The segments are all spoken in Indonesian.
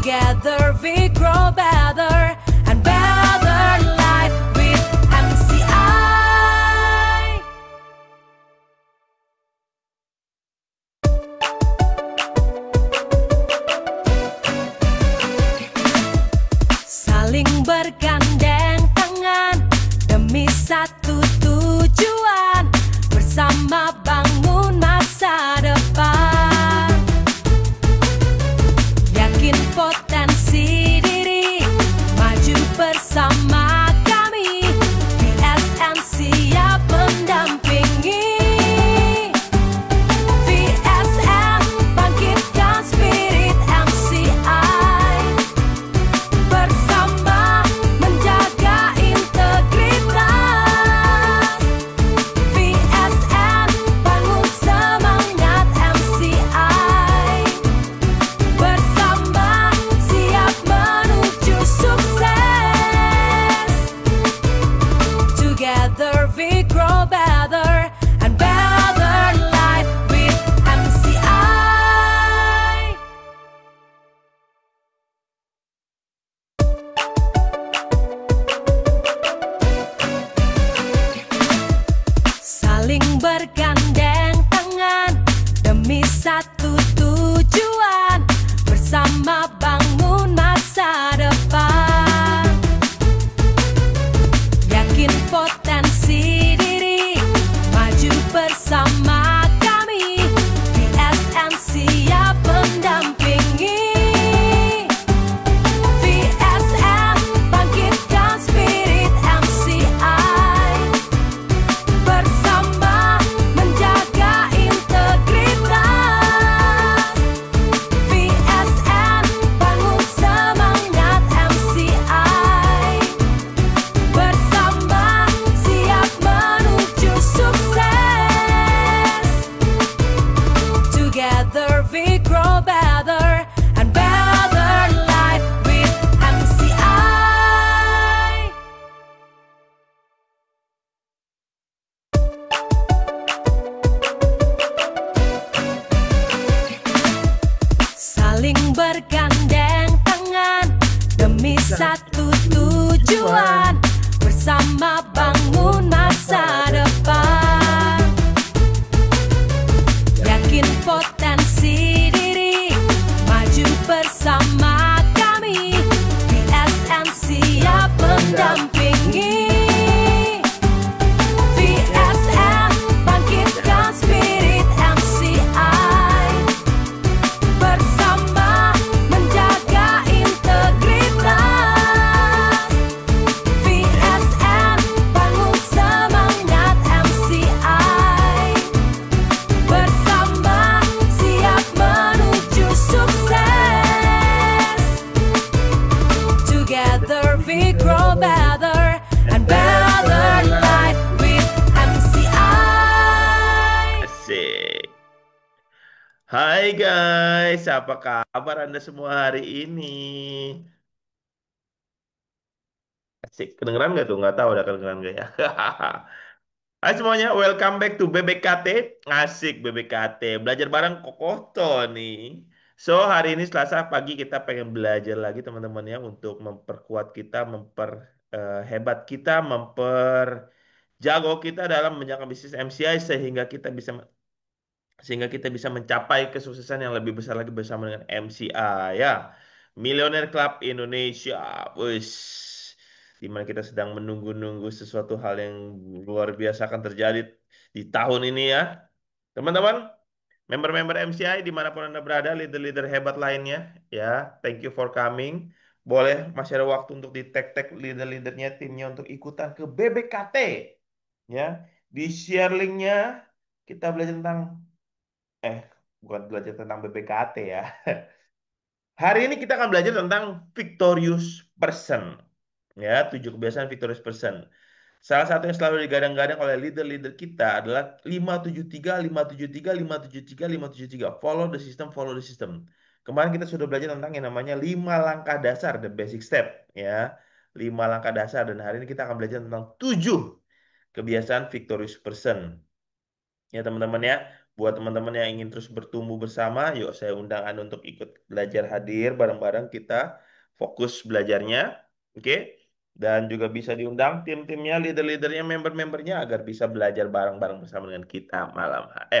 Together we grow better and better life with MCI. Saling bergandeng tangan demi satu tujuan, bersama bangun masa depan. Yakin potensi diri, maju bersama kami. VSN siap mendampingi. VSN bangkitkan spirit MCI, bersama menjaga integritas. VSN bangun semangat MCI, bersama siap menuju sukses. Together we grow better and better life with MCI. Saling bergandeng tangan demi satu tujuan, bersama bangun masa depan. Yakin potensi diri, maju bersama kami. VSN siap mendampingi. VSN bangkitkan spirit MCI, bersama menjaga integritas. VSN bangun semangat MCI, bersama siap menuju sukses. Together we grow better and better life with MCI. Saling bergandeng tangan demi satu tujuan, bersama bangun masa depan. Yakin potensi diri, maju bersama kami. VSN siap mendampingi. VSN bangkitkan spirit MCI, bersama menjaga integritas. VSN bangun semangat MCI, bersama siap menuju sukses. Together we grow better and better life with MCI. Asik. Hai guys, apa kabar Anda semua hari ini? Asik, kedengeran nggak tuh? Nggak tahu udah kedengeran nggak ya? Hai semuanya, welcome back to BBKT. Asik BBKT, belajar bareng Kokoto nih. So, hari ini Selasa pagi kita pengen belajar lagi teman-teman ya untuk memperkuat kita, memperhebat kita, memperjago kita dalam menjalankan bisnis MCI sehingga kita bisa mencapai kesuksesan yang lebih besar lagi bersama dengan MCI ya. Millionaire Club Indonesia. Wis. Di mana kita sedang menunggu-nunggu sesuatu hal yang luar biasa akan terjadi di tahun ini ya. Teman-teman, member-member MCI dimanapun Anda berada, leader-leader hebat lainnya ya. Thank you for coming. Boleh masih ada waktu untuk di tag-tag leader-leadernya, timnya untuk ikutan ke BBKT ya. Di share linknya kita belajar tentang eh bukan belajar tentang BPKT ya. Hari ini kita akan belajar tentang victorious person. Ya, 7 kebiasaan victorious person. Salah satu yang selalu digadang-gadang oleh leader-leader kita adalah 573, 573, 573, 573. Follow the system, follow the system. Kemarin kita sudah belajar tentang yang namanya 5 langkah dasar, the basic step. Ya, 5 langkah dasar. Dan hari ini kita akan belajar tentang 7 kebiasaan victorious person. Ya teman-teman ya. Buat teman-teman yang ingin terus bertumbuh bersama, yuk saya undang Anda untuk ikut belajar hadir bareng-bareng kita fokus belajarnya, oke? Dan juga bisa diundang tim-timnya, leader-leadernya, member-membernya agar bisa belajar bareng-bareng bersama dengan kita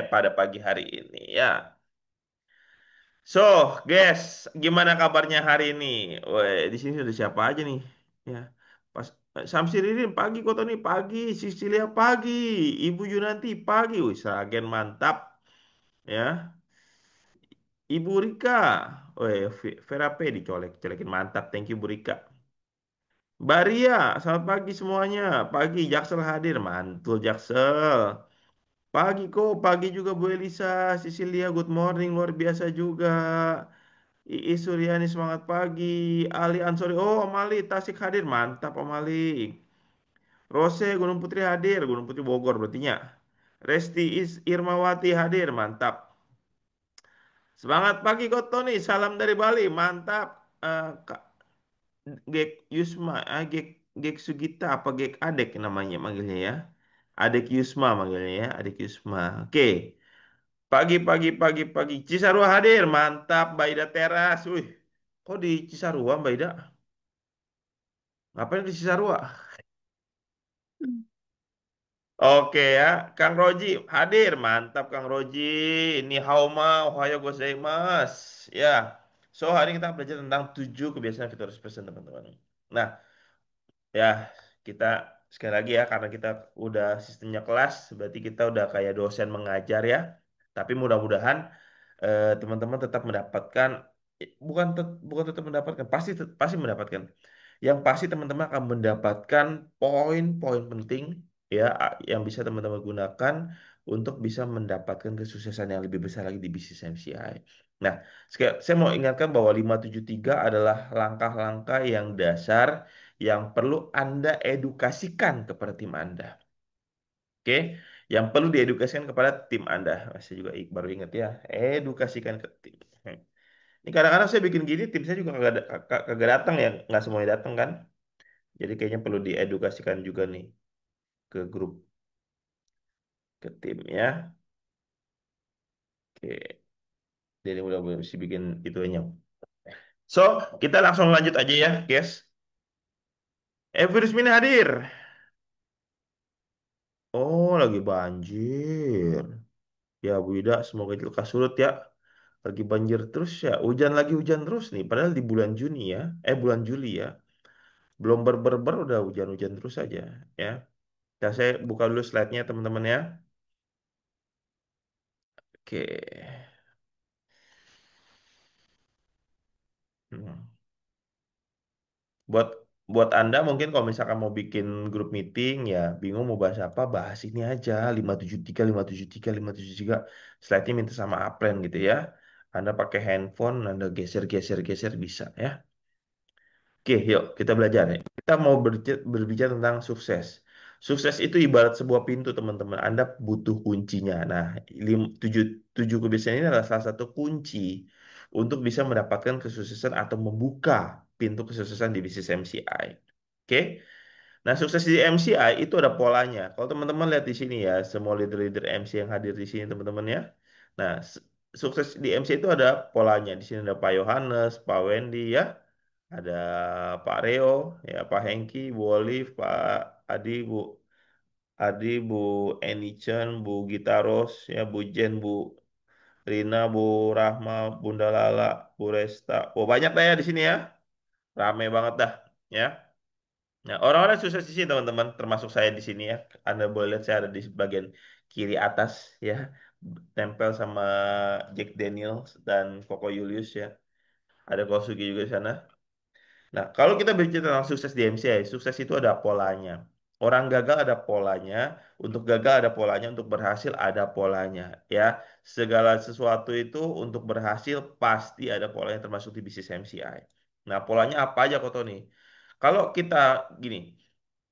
pada pagi hari ini ya. So, guys, gimana kabarnya hari ini? Woi, di sini sudah siapa aja nih? Ya, pas Samsiririn pagi, kok nih pagi, Sisilia pagi, Ibu Yunanti pagi, wih, Sragen mantap ya. Ibu Rika, woi, Vera P dicolek-colekin mantap, thank you Bu Rika. Mbak Ria, selamat pagi semuanya. Pagi, Jaksel hadir, mantul Jaksel. Pagi kok, pagi juga Bu Elisa, Sisilia, good morning, luar biasa juga. Iis Suryani semangat pagi. Ali Ansori. Oh, Om Ali Tasik hadir. Mantap Om Ali. Rose Gunung Putri hadir. Gunung Putri Bogor berarti nya. Resti Irmawati hadir. Mantap. Semangat pagi kok Tony. Salam dari Bali. Mantap. Kak Gek Yusma. Gek Sugita apa Gek Adek namanya manggilnya ya. Adek Yusma manggilnya ya. Adek Yusma. Oke. Pagi. Cisarua hadir. Mantap. Baida Teras. Wih. Kok di Cisarua Mbak Ida? Ngapain di Cisarua? Oke ya, Kang Roji hadir. Mantap Kang Roji. Ini Hauma, Ohayo gozaimasu. Ya. So, hari ini kita belajar tentang 7 kebiasaan virtuous person, teman-teman. Nah, ya, kita sekali lagi ya, karena kita udah sistemnya kelas, berarti kita udah kayak dosen mengajar ya. Tapi mudah-mudahan teman-teman tetap mendapatkan, bukan tetap mendapatkan, pasti mendapatkan. Yang pasti teman-teman akan mendapatkan poin-poin penting ya, yang bisa teman-teman gunakan untuk bisa mendapatkan kesuksesan yang lebih besar lagi di bisnis MCI. Nah, saya mau ingatkan bahwa 573 adalah langkah-langkah yang dasar yang perlu Anda edukasikan kepada tim Anda. Oke, yang perlu diedukasikan kepada tim Anda. Saya juga baru ingat ya, edukasikan ke tim. Ini kadang-kadang saya bikin gini, tim saya juga kagak datang ya, nggak semuanya datang kan. Jadi kayaknya perlu diedukasikan juga nih ke grup, ke tim ya. Oke, jadi mudah-mudahan bisa bikin itu aja. So, kita langsung lanjut aja ya, guys. Virus Mini hadir. Oh, lagi banjir. Ya, Bu Ida, semoga lekas surut ya. Lagi banjir terus ya. Hujan terus nih. Padahal di bulan Juni ya. Bulan Juli ya. Belum berber udah hujan-hujan terus aja ya. Ya, saya buka dulu slide-nya teman-teman ya. Oke. Hmm. Buat buat Anda mungkin kalau misalkan mau bikin grup meeting ya bingung mau bahas apa, bahas ini aja 573 slide-nya minta sama Apren gitu ya. Anda pakai handphone, Anda geser bisa ya. Oke, yuk kita belajar ya. Kita mau berbicara tentang sukses. Sukses itu ibarat sebuah pintu, teman-teman. Anda butuh kuncinya. Nah, tujuh, tujuh kebiasaan ini adalah salah satu kunci untuk bisa mendapatkan kesuksesan atau membuka pintu kesuksesan di bisnis MCI. Oke? Nah, sukses di MCI itu ada polanya. Kalau teman-teman lihat di sini ya, semua leader-leader MC yang hadir di sini, teman-teman ya. Nah, sukses di MC itu ada polanya. Di sini ada Pak Yohanes, Pak Wendy ya. Ada Pak Reo, ya Pak Hengki, Bu Olive, Pak Adi, Bu Eni Chen, Bu Gitaros, ya Bu Jen, Bu Rina, Bu Rahma, Bunda Lala, Bu Resta. Oh banyak dah ya di sini ya, rame banget dah ya. Nah orang-orang sukses di sini teman-teman, termasuk saya di sini ya. Anda boleh lihat saya ada di bagian kiri atas ya, tempel sama Jack Daniels dan Koko Julius ya. Ada Kosugi juga di sana. Nah, kalau kita berbicara tentang sukses di MCI, sukses itu ada polanya. Orang gagal ada polanya, untuk gagal ada polanya, untuk berhasil ada polanya, ya. Segala sesuatu itu untuk berhasil pasti ada polanya termasuk di bisnis MCI. Nah, polanya apa aja kok Tony? Kalau kita gini,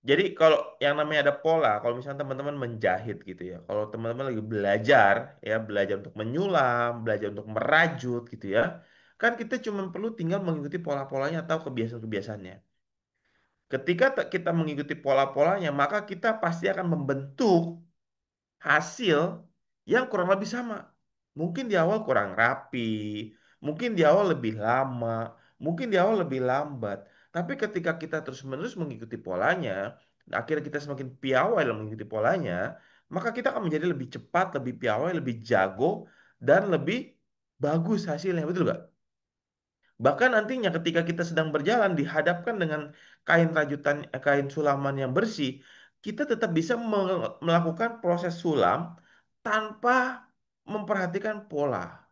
jadi kalau yang namanya ada pola, kalau misalnya teman-teman menjahit gitu ya, kalau teman-teman lagi belajar, ya belajar untuk menyulam, belajar untuk merajut gitu ya, kan kita cuma perlu tinggal mengikuti pola-polanya atau kebiasaan-kebiasaannya. Ketika kita mengikuti pola-polanya, maka kita pasti akan membentuk hasil yang kurang lebih sama. Mungkin di awal kurang rapi, mungkin di awal lebih lama, mungkin di awal lebih lambat. Tapi ketika kita terus-menerus mengikuti polanya, akhirnya kita semakin piawai dalam mengikuti polanya, maka kita akan menjadi lebih cepat, lebih piawai, lebih jago, dan lebih bagus hasilnya. Betul nggak? Bahkan nantinya ketika kita sedang berjalan dihadapkan dengan kain rajutan, kain sulaman yang bersih, kita tetap bisa melakukan proses sulam tanpa memperhatikan pola.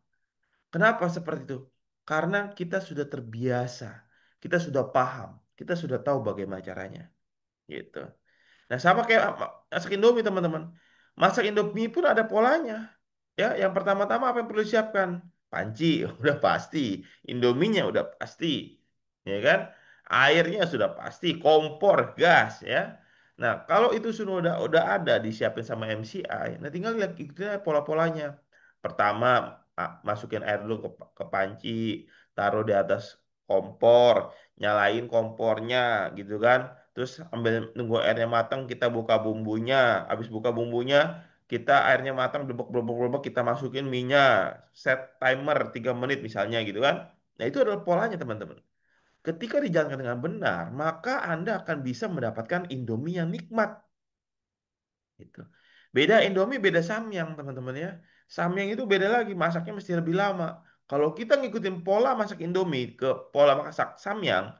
Kenapa seperti itu? Karena kita sudah terbiasa, kita sudah paham, kita sudah tahu bagaimana caranya, gitu. Nah, sama kayak masak Indomie, teman-teman. Masak Indomie pun ada polanya. Ya, yang pertama-tama apa yang perlu disiapkan? Panci, udah pasti. Indominya udah pasti. Ya kan? Airnya sudah pasti, kompor, gas, ya. Nah, kalau itu sudah udah ada disiapin sama MCI, nah tinggal lihat ikutin aja pola-polanya. Pertama, masukin air dulu ke panci, taruh di atas kompor, nyalain kompornya gitu kan. Terus ambil nunggu airnya matang, kita buka bumbunya. Habis buka bumbunya, kita airnya matang, blebek kita masukin minyak, set timer 3 menit misalnya gitu kan. Nah, itu adalah polanya, teman-teman. Ketika dijalankan dengan benar, maka Anda akan bisa mendapatkan Indomie yang nikmat gitu. Beda Indomie, beda Samyang, teman-teman ya. Samyang itu beda lagi, masaknya mesti lebih lama. Kalau kita ngikutin pola masak Indomie ke pola masak Samyang,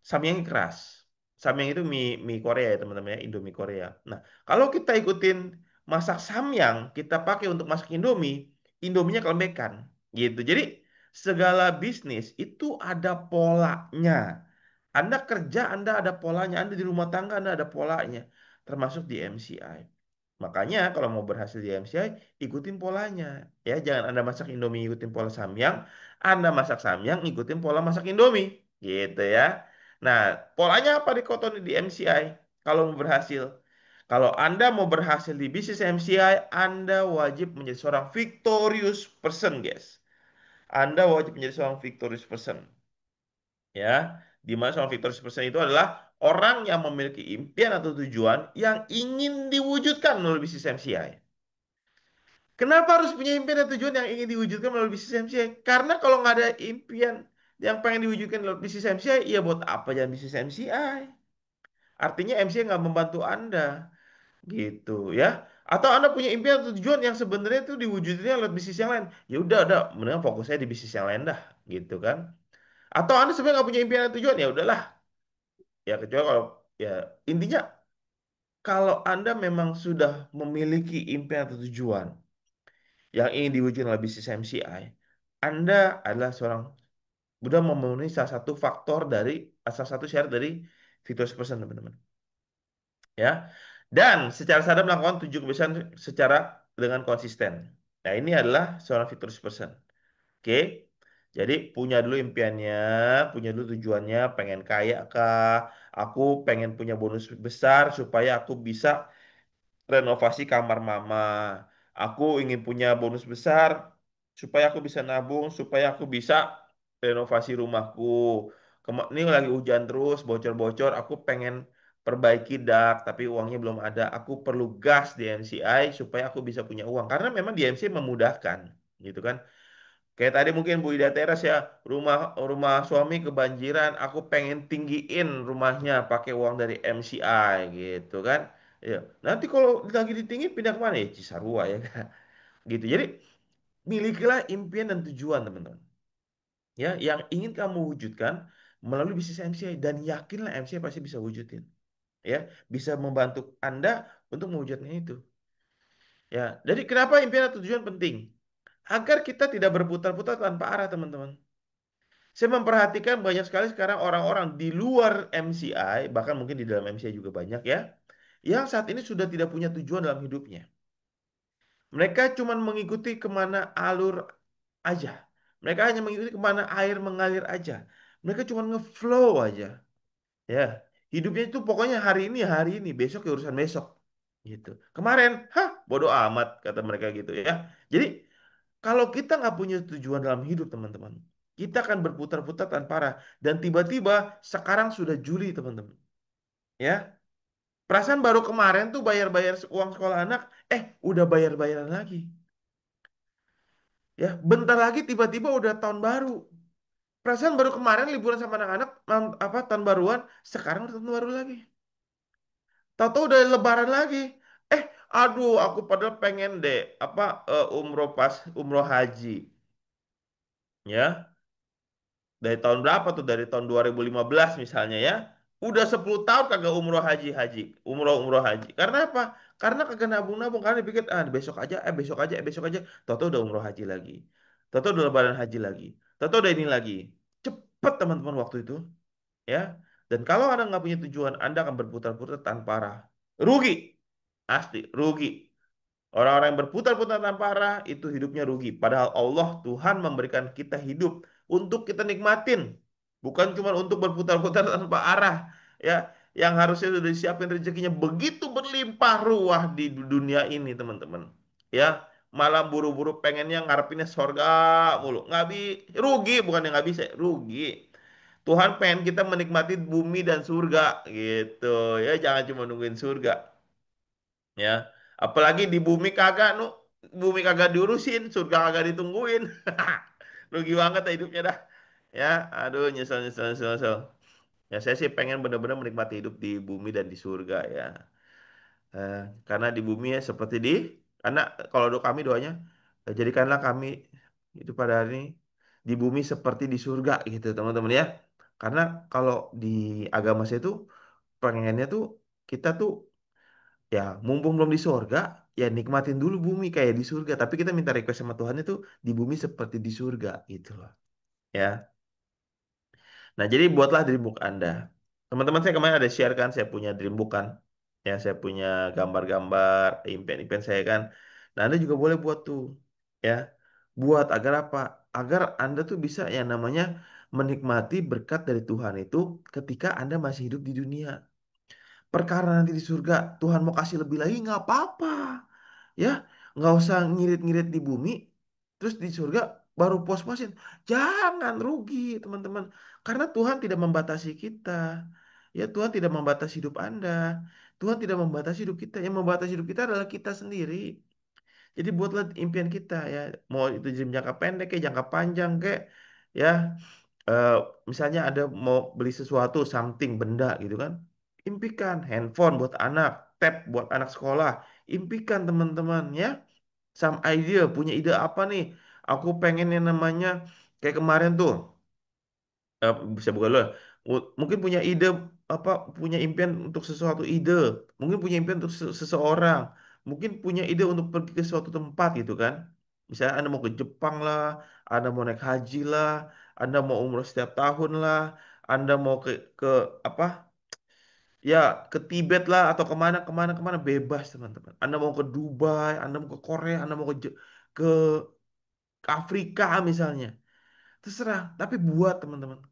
Samyang keras. Samyang itu mie Korea ya, teman-teman ya, Indomie Korea. Nah, kalau kita ikutin masak Samyang, kita pakai untuk masak Indomie, Indominya kelembekan gitu. Jadi segala bisnis itu ada polanya. Anda kerja, Anda ada polanya. Anda di rumah tangga, Anda ada polanya. Termasuk di MCI. Makanya kalau mau berhasil di MCI, ikutin polanya. Ya, jangan Anda masak Indomie ikutin pola Samyang, Anda masak Samyang ikutin pola masak Indomie. Gitu ya. Nah, polanya apa di Koton di MCI kalau mau berhasil? Kalau Anda mau berhasil di bisnis MCI, Anda wajib menjadi seorang victorious person, guys. Anda wajib menjadi seorang victorious person. Ya, di mana seorang victorious person itu adalah orang yang memiliki impian atau tujuan yang ingin diwujudkan melalui bisnis MCI. Kenapa harus punya impian dan tujuan yang ingin diwujudkan melalui bisnis MCI? Karena kalau nggak ada impian yang pengen diwujudkan melalui bisnis MCI, ya buat apa jangan bisnis MCI? Artinya MCI nggak membantu Anda, gitu ya. Atau Anda punya impian atau tujuan yang sebenarnya itu diwujudnya lewat bisnis yang lain. Ya udah, mendingan fokusnya di bisnis yang lain dah, gitu kan. Atau Anda sebenarnya nggak punya impian dan tujuan, ya udahlah. Ya kecuali kalau ya intinya kalau Anda memang sudah memiliki impian atau tujuan yang ingin diwujudkan oleh bisnis MCI, Anda adalah seorang sudah memenuhi salah satu faktor dari salah satu syarat dari Victorious Person, teman-teman. Ya. Dan secara sadar melakukan 7 kebiasaan secara dengan konsisten. Nah, ini adalah seorang Victorious Person. Oke. Jadi punya dulu impiannya, punya dulu tujuannya, pengen kaya kah? Aku pengen punya bonus besar supaya aku bisa renovasi kamar mama. Aku ingin punya bonus besar supaya aku bisa nabung, supaya aku bisa renovasi rumahku. Ini lagi hujan terus, bocor-bocor. Aku pengen perbaiki dak, tapi uangnya belum ada. Aku perlu gas di MCI supaya aku bisa punya uang. Karena memang di MCI memudahkan, gitu kan? Kayak tadi mungkin Bu Ida Teras ya, rumah rumah suami kebanjiran, aku pengen tinggiin rumahnya pakai uang dari MCI gitu kan. Ya, nanti kalau lagi ditinggi pindah kemana ya? Cisarua ya kan. Gitu. Jadi milikilah impian dan tujuan, teman-teman. Ya, yang ingin kamu wujudkan melalui bisnis MCI dan yakinlah MCI pasti bisa wujudin. Ya, bisa membantu Anda untuk mewujudkan itu. Ya, jadi kenapa impian dan tujuan penting? Agar kita tidak berputar-putar tanpa arah, teman-teman. Saya memperhatikan banyak sekali sekarang orang-orang di luar MCI, bahkan mungkin di dalam MCI juga banyak ya, yang saat ini sudah tidak punya tujuan dalam hidupnya. Mereka cuma mengikuti kemana alur aja. Mereka hanya mengikuti kemana air mengalir aja. Mereka cuma ngeflow aja. Ya, hidupnya itu pokoknya hari ini, besok ya urusan besok. Gitu. Kemarin, hah, bodoh amat kata mereka gitu ya. Jadi kalau kita nggak punya tujuan dalam hidup, teman-teman, kita akan berputar-putar tanpa arah. Dan tiba-tiba sekarang sudah Juli, teman-teman. Ya, Perasaan baru kemarin tuh bayar-bayar uang sekolah anak, udah bayar-bayaran lagi. Ya, bentar lagi tiba-tiba udah tahun baru. Perasaan baru kemarin liburan sama anak-anak, apa tahun baruan, sekarang udah tahun baru lagi. Tahu-tahu udah lebaran lagi. Eh, aduh, aku padahal pengen deh apa umroh pas umroh haji, ya. Dari tahun berapa tuh? Dari tahun 2015 misalnya ya. Udah 10 tahun kagak umroh haji-haji. Umroh-umroh haji. Karena apa? Karena kagak nabung-nabung. Karena dipikir, besok aja, besok aja, besok aja. Tahu-tahu udah umroh haji lagi. Tahu-tahu udah lebaran haji lagi. Tahu-tahu udah ini lagi. Cepet teman-teman waktu itu. Ya. Dan kalau Anda nggak punya tujuan, Anda akan berputar-putar tanpa arah. Rugi. Asli, rugi. Orang-orang yang berputar-putar tanpa arah itu hidupnya rugi. Padahal Allah Tuhan memberikan kita hidup untuk kita nikmatin, bukan cuma untuk berputar-putar tanpa arah. Ya, yang harusnya sudah disiapin rezekinya begitu berlimpah ruah di dunia ini, teman-teman. Ya, malah buru-buru pengennya ngarepinnya sorga mulu. Nggak rugi, bukan yang nggak bisa, rugi. Tuhan pengen kita menikmati bumi dan surga gitu. Ya, jangan cuma nungguin surga. Ya, apalagi di bumi kagak nu bumi kagak diurusin, surga kagak ditungguin. Rugi banget ya hidupnya dah. Ya, aduh nyesel nyesel nyesel nyesel. Ya saya sih pengen benar-benar menikmati hidup di bumi dan di surga ya. Eh, karena di bumi ya seperti karena kalau doa kami doanya, jadikanlah kami itu pada hari ini di bumi seperti di surga gitu teman-teman ya. Karena kalau di agama saya tuh pengennya tuh kita tuh ya mumpung belum di surga, ya nikmatin dulu bumi kayak di surga. Tapi kita minta request sama Tuhan itu di bumi seperti di surga gitu loh. Ya. Nah, jadi buatlah dream book Anda. Teman-teman saya kemarin ada share kan, saya punya dream book kan. Ya, saya punya gambar-gambar, impian-impian saya kan. Nah, Anda juga boleh buat tuh. Ya. Buat agar apa? Agar Anda tuh bisa yang namanya menikmati berkat dari Tuhan itu ketika Anda masih hidup di dunia. Perkara nanti di surga Tuhan mau kasih lebih lagi nggak apa-apa, ya nggak usah ngirit-ngirit di bumi terus di surga baru puas-puasin. Jangan rugi teman-teman, karena Tuhan tidak membatasi kita. Ya, Tuhan tidak membatasi hidup Anda. Tuhan tidak membatasi hidup kita. Yang membatasi hidup kita adalah kita sendiri. Jadi buatlah impian kita ya, mau itu jangka pendek kayak jangka panjang kayak ya. eh, Misalnya ada mau beli sesuatu, something, benda gitu kan. Impikan handphone buat anak, tab buat anak sekolah. Impikan teman-teman ya. Some idea, punya ide apa nih? Aku pengen yang namanya kayak kemarin tuh. Bisa buka dulu. Mungkin punya ide apa? Punya impian untuk sesuatu ide. Mungkin punya impian untuk seseorang. Mungkin punya ide untuk pergi ke suatu tempat gitu kan. Misalnya Anda mau ke Jepang lah, Anda mau naik haji lah, Anda mau umroh setiap tahun lah, Anda mau ke apa? Ya ke Tibet lah atau kemana kemana kemana bebas teman-teman. Anda mau ke Dubai, Anda mau ke Korea, Anda mau ke Afrika misalnya. Terserah, tapi buat teman-teman.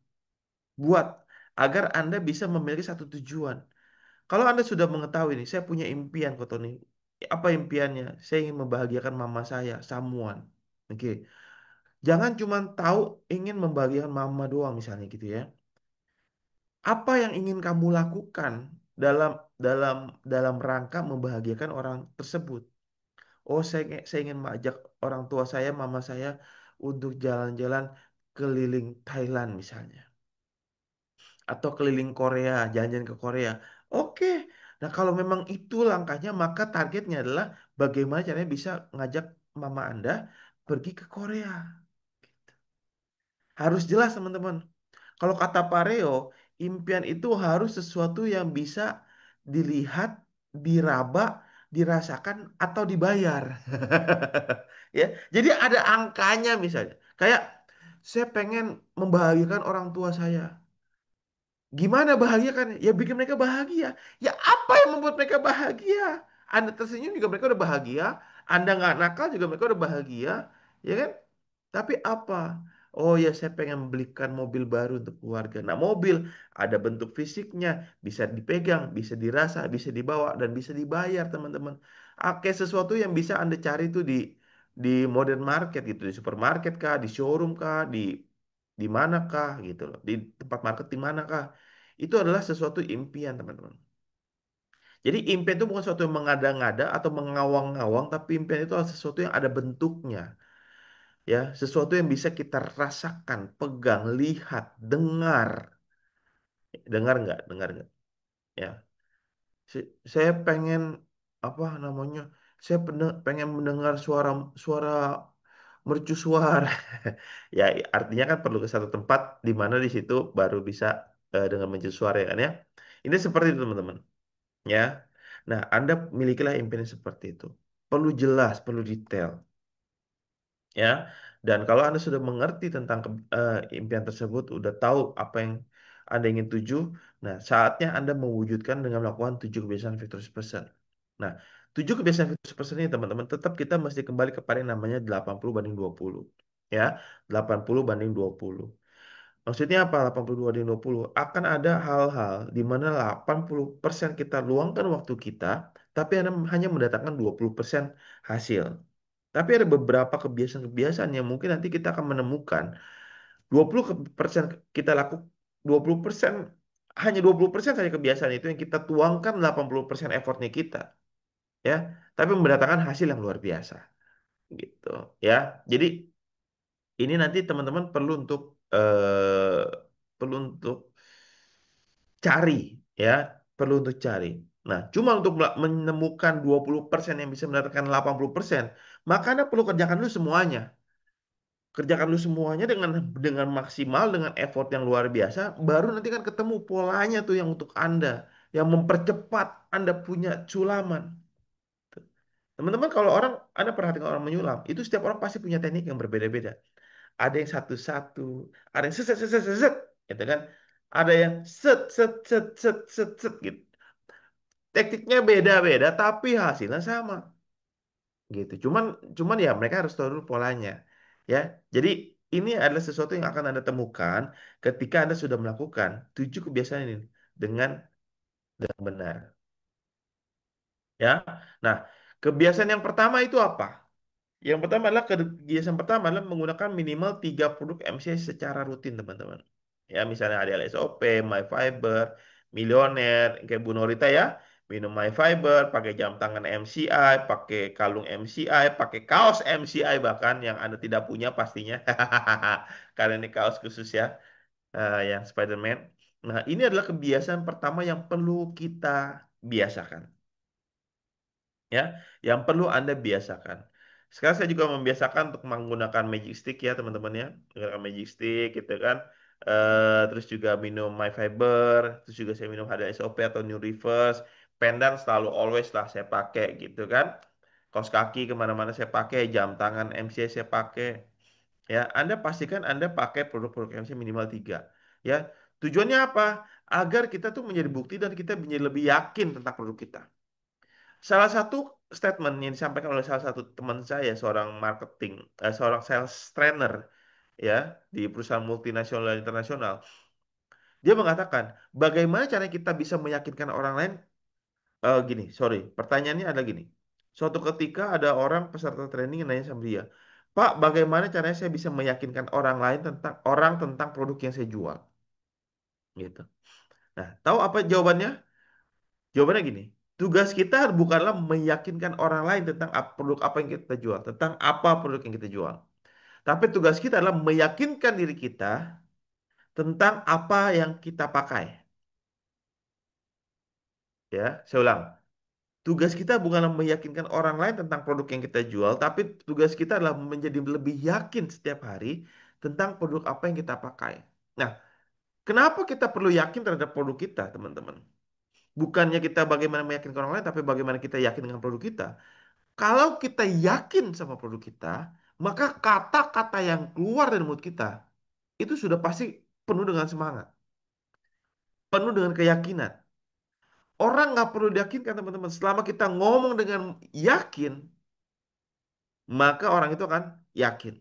Buat agar Anda bisa memiliki satu tujuan. Kalau Anda sudah mengetahui nih, saya punya impian kok Tony. Apa impiannya? Saya ingin membahagiakan mama saya, someone. Oke. Jangan cuma tahu ingin membahagiakan mama doang misalnya gitu ya. Apa yang ingin kamu lakukan dalam dalam dalam rangka membahagiakan orang tersebut? Oh, saya ingin mengajak orang tua saya, mama saya untuk jalan-jalan keliling Thailand misalnya. Atau keliling Korea, jalan-jalan ke Korea. Oke. Nah, kalau memang itu langkahnya, maka targetnya adalah bagaimana caranya bisa ngajak mama Anda pergi ke Korea. Harus jelas, teman-teman. Kalau kata Pareo, impian itu harus sesuatu yang bisa dilihat, diraba, dirasakan, atau dibayar. Ya, jadi ada angkanya misalnya. Kayak saya pengen membahagiakan orang tua saya. Gimana bahagia kan? Ya bikin mereka bahagia. Ya apa yang membuat mereka bahagia? Anda tersenyum juga mereka udah bahagia. Anda nggak nakal juga mereka udah bahagia. Ya kan? Tapi apa? Oh ya, saya pengen belikan mobil baru untuk keluarga. Nah, mobil ada bentuk fisiknya, bisa dipegang, bisa dirasa, bisa dibawa, dan bisa dibayar, teman-teman. Oke, sesuatu yang bisa Anda cari itu di modern market gitu, di supermarket kah, di showroom kah, di manakah gitu loh, di tempat market di manakah. Itu adalah sesuatu impian, teman-teman. Jadi impian itu bukan sesuatu yang mengada-ngada atau mengawang-awang, tapi impian itu adalah sesuatu yang ada bentuknya, ya, sesuatu yang bisa kita rasakan, pegang, lihat, dengar, dengar nggak, ya. Saya pengen apa namanya? Saya pengen mendengar suara suara mercusuar. Ya, artinya kan perlu ke satu tempat di mana di situ baru bisa dengan mercusuar ya kan ya. Ini seperti itu teman-teman, ya. Nah, Anda milikilah impian seperti itu. Perlu jelas, perlu detail, ya. Dan kalau Anda sudah mengerti tentang impian tersebut, udah tahu apa yang Anda ingin tuju, nah saatnya Anda mewujudkan dengan melakukan 7 kebiasaan Victorious Person. Nah, 7 kebiasaan Victorious Person ini teman-teman, tetap kita mesti kembali kepada yang namanya 80/20. Ya, 80/20. Maksudnya apa 82/20? Akan ada hal-hal di mana 80% kita luangkan waktu kita, tapi Anda hanya mendatangkan 20% hasil. Tapi ada beberapa kebiasaan-kebiasaan yang mungkin nanti kita akan menemukan 20% kita lakukan, 20% hanya 20% saja kebiasaan itu yang kita tuangkan 80% effortnya kita, ya. Tapi mendatangkan hasil yang luar biasa gitu, ya. Jadi ini nanti teman-teman eh, perlu untuk cari, ya, perlu untuk cari. Nah, cuma untuk menemukan 20% yang bisa mendatangkan 80%, maka Anda perlu kerjakan dulu semuanya. Kerjakan dulu semuanya dengan maksimal, dengan effort yang luar biasa, baru nanti kan ketemu polanya tuh yang untuk Anda, yang mempercepat Anda punya culaman. Teman-teman, kalau Anda perhatikan orang menyulam, itu setiap orang pasti punya teknik yang berbeda-beda. Ada yang satu-satu, ada yang set set set set set, set, gitu kan? Ada yang set set set set set set gitu. Tekniknya beda-beda, tapi hasilnya sama. Gitu. Cuman ya mereka harus tahu dulu polanya, ya. Jadi ini adalah sesuatu yang akan Anda temukan ketika Anda sudah melakukan 7 kebiasaan ini dengan benar, ya. Nah, kebiasaan yang pertama itu apa? Yang pertama adalah kebiasaan pertama adalah menggunakan minimal 3 produk MCA secara rutin, teman-teman. Ya, misalnya ada LSOP, MyFiber, Milioner, kayak Bu Norita ya, minum MyFiber, pakai jam tangan MCI, pakai kalung MCI, pakai kaos MCI bahkan yang Anda tidak punya pastinya. Karena ini kaos khusus ya, yang Spider-Man. Nah, ini adalah kebiasaan pertama yang perlu kita biasakan, ya, yang perlu Anda biasakan. Sekarang saya juga membiasakan untuk menggunakan Magic Stick ya teman-teman ya, menggunakan Magic Stick gitu kan. Terus juga minum My Fiber, terus juga saya minum HDSOP atau New Reverse, pendant selalu always lah saya pakai gitu kan. Kaos kaki kemana-mana saya pakai, jam tangan MC saya pakai. Ya, Anda pastikan Anda pakai produk-produk MC minimal 3. Ya, tujuannya apa? Agar kita tuh menjadi bukti dan kita menjadi lebih yakin tentang produk kita. Salah satu statement yang disampaikan oleh salah satu teman saya, seorang seorang sales trainer ya di perusahaan multinasional dan internasional, dia mengatakan, bagaimana cara kita bisa meyakinkan orang lain? Gini, sorry, pertanyaannya adalah gini. Suatu ketika ada orang peserta training yang nanya sama dia, Pak, bagaimana caranya saya bisa meyakinkan orang tentang produk yang saya jual? Gitu. Nah, tahu apa jawabannya? Jawabannya gini, tugas kita bukanlah meyakinkan orang lain tentang produk apa yang kita jual, tentang apa produk yang kita jual. Tapi tugas kita adalah meyakinkan diri kita tentang apa yang kita pakai. Ya, saya ulang. Tugas kita bukanlah meyakinkan orang lain tentang produk yang kita jual, tapi tugas kita adalah menjadi lebih yakin setiap hari tentang produk apa yang kita pakai. Nah, kenapa kita perlu yakin terhadap produk kita, teman-teman? Bukannya kita bagaimana meyakinkan orang lain, tapi bagaimana kita yakin dengan produk kita. Kalau kita yakin sama produk kita, maka kata-kata yang keluar dari mulut kita itu sudah pasti penuh dengan semangat, penuh dengan keyakinan. Orang nggak perlu diyakinkan teman-teman. Selama kita ngomong dengan yakin, maka orang itu akan yakin.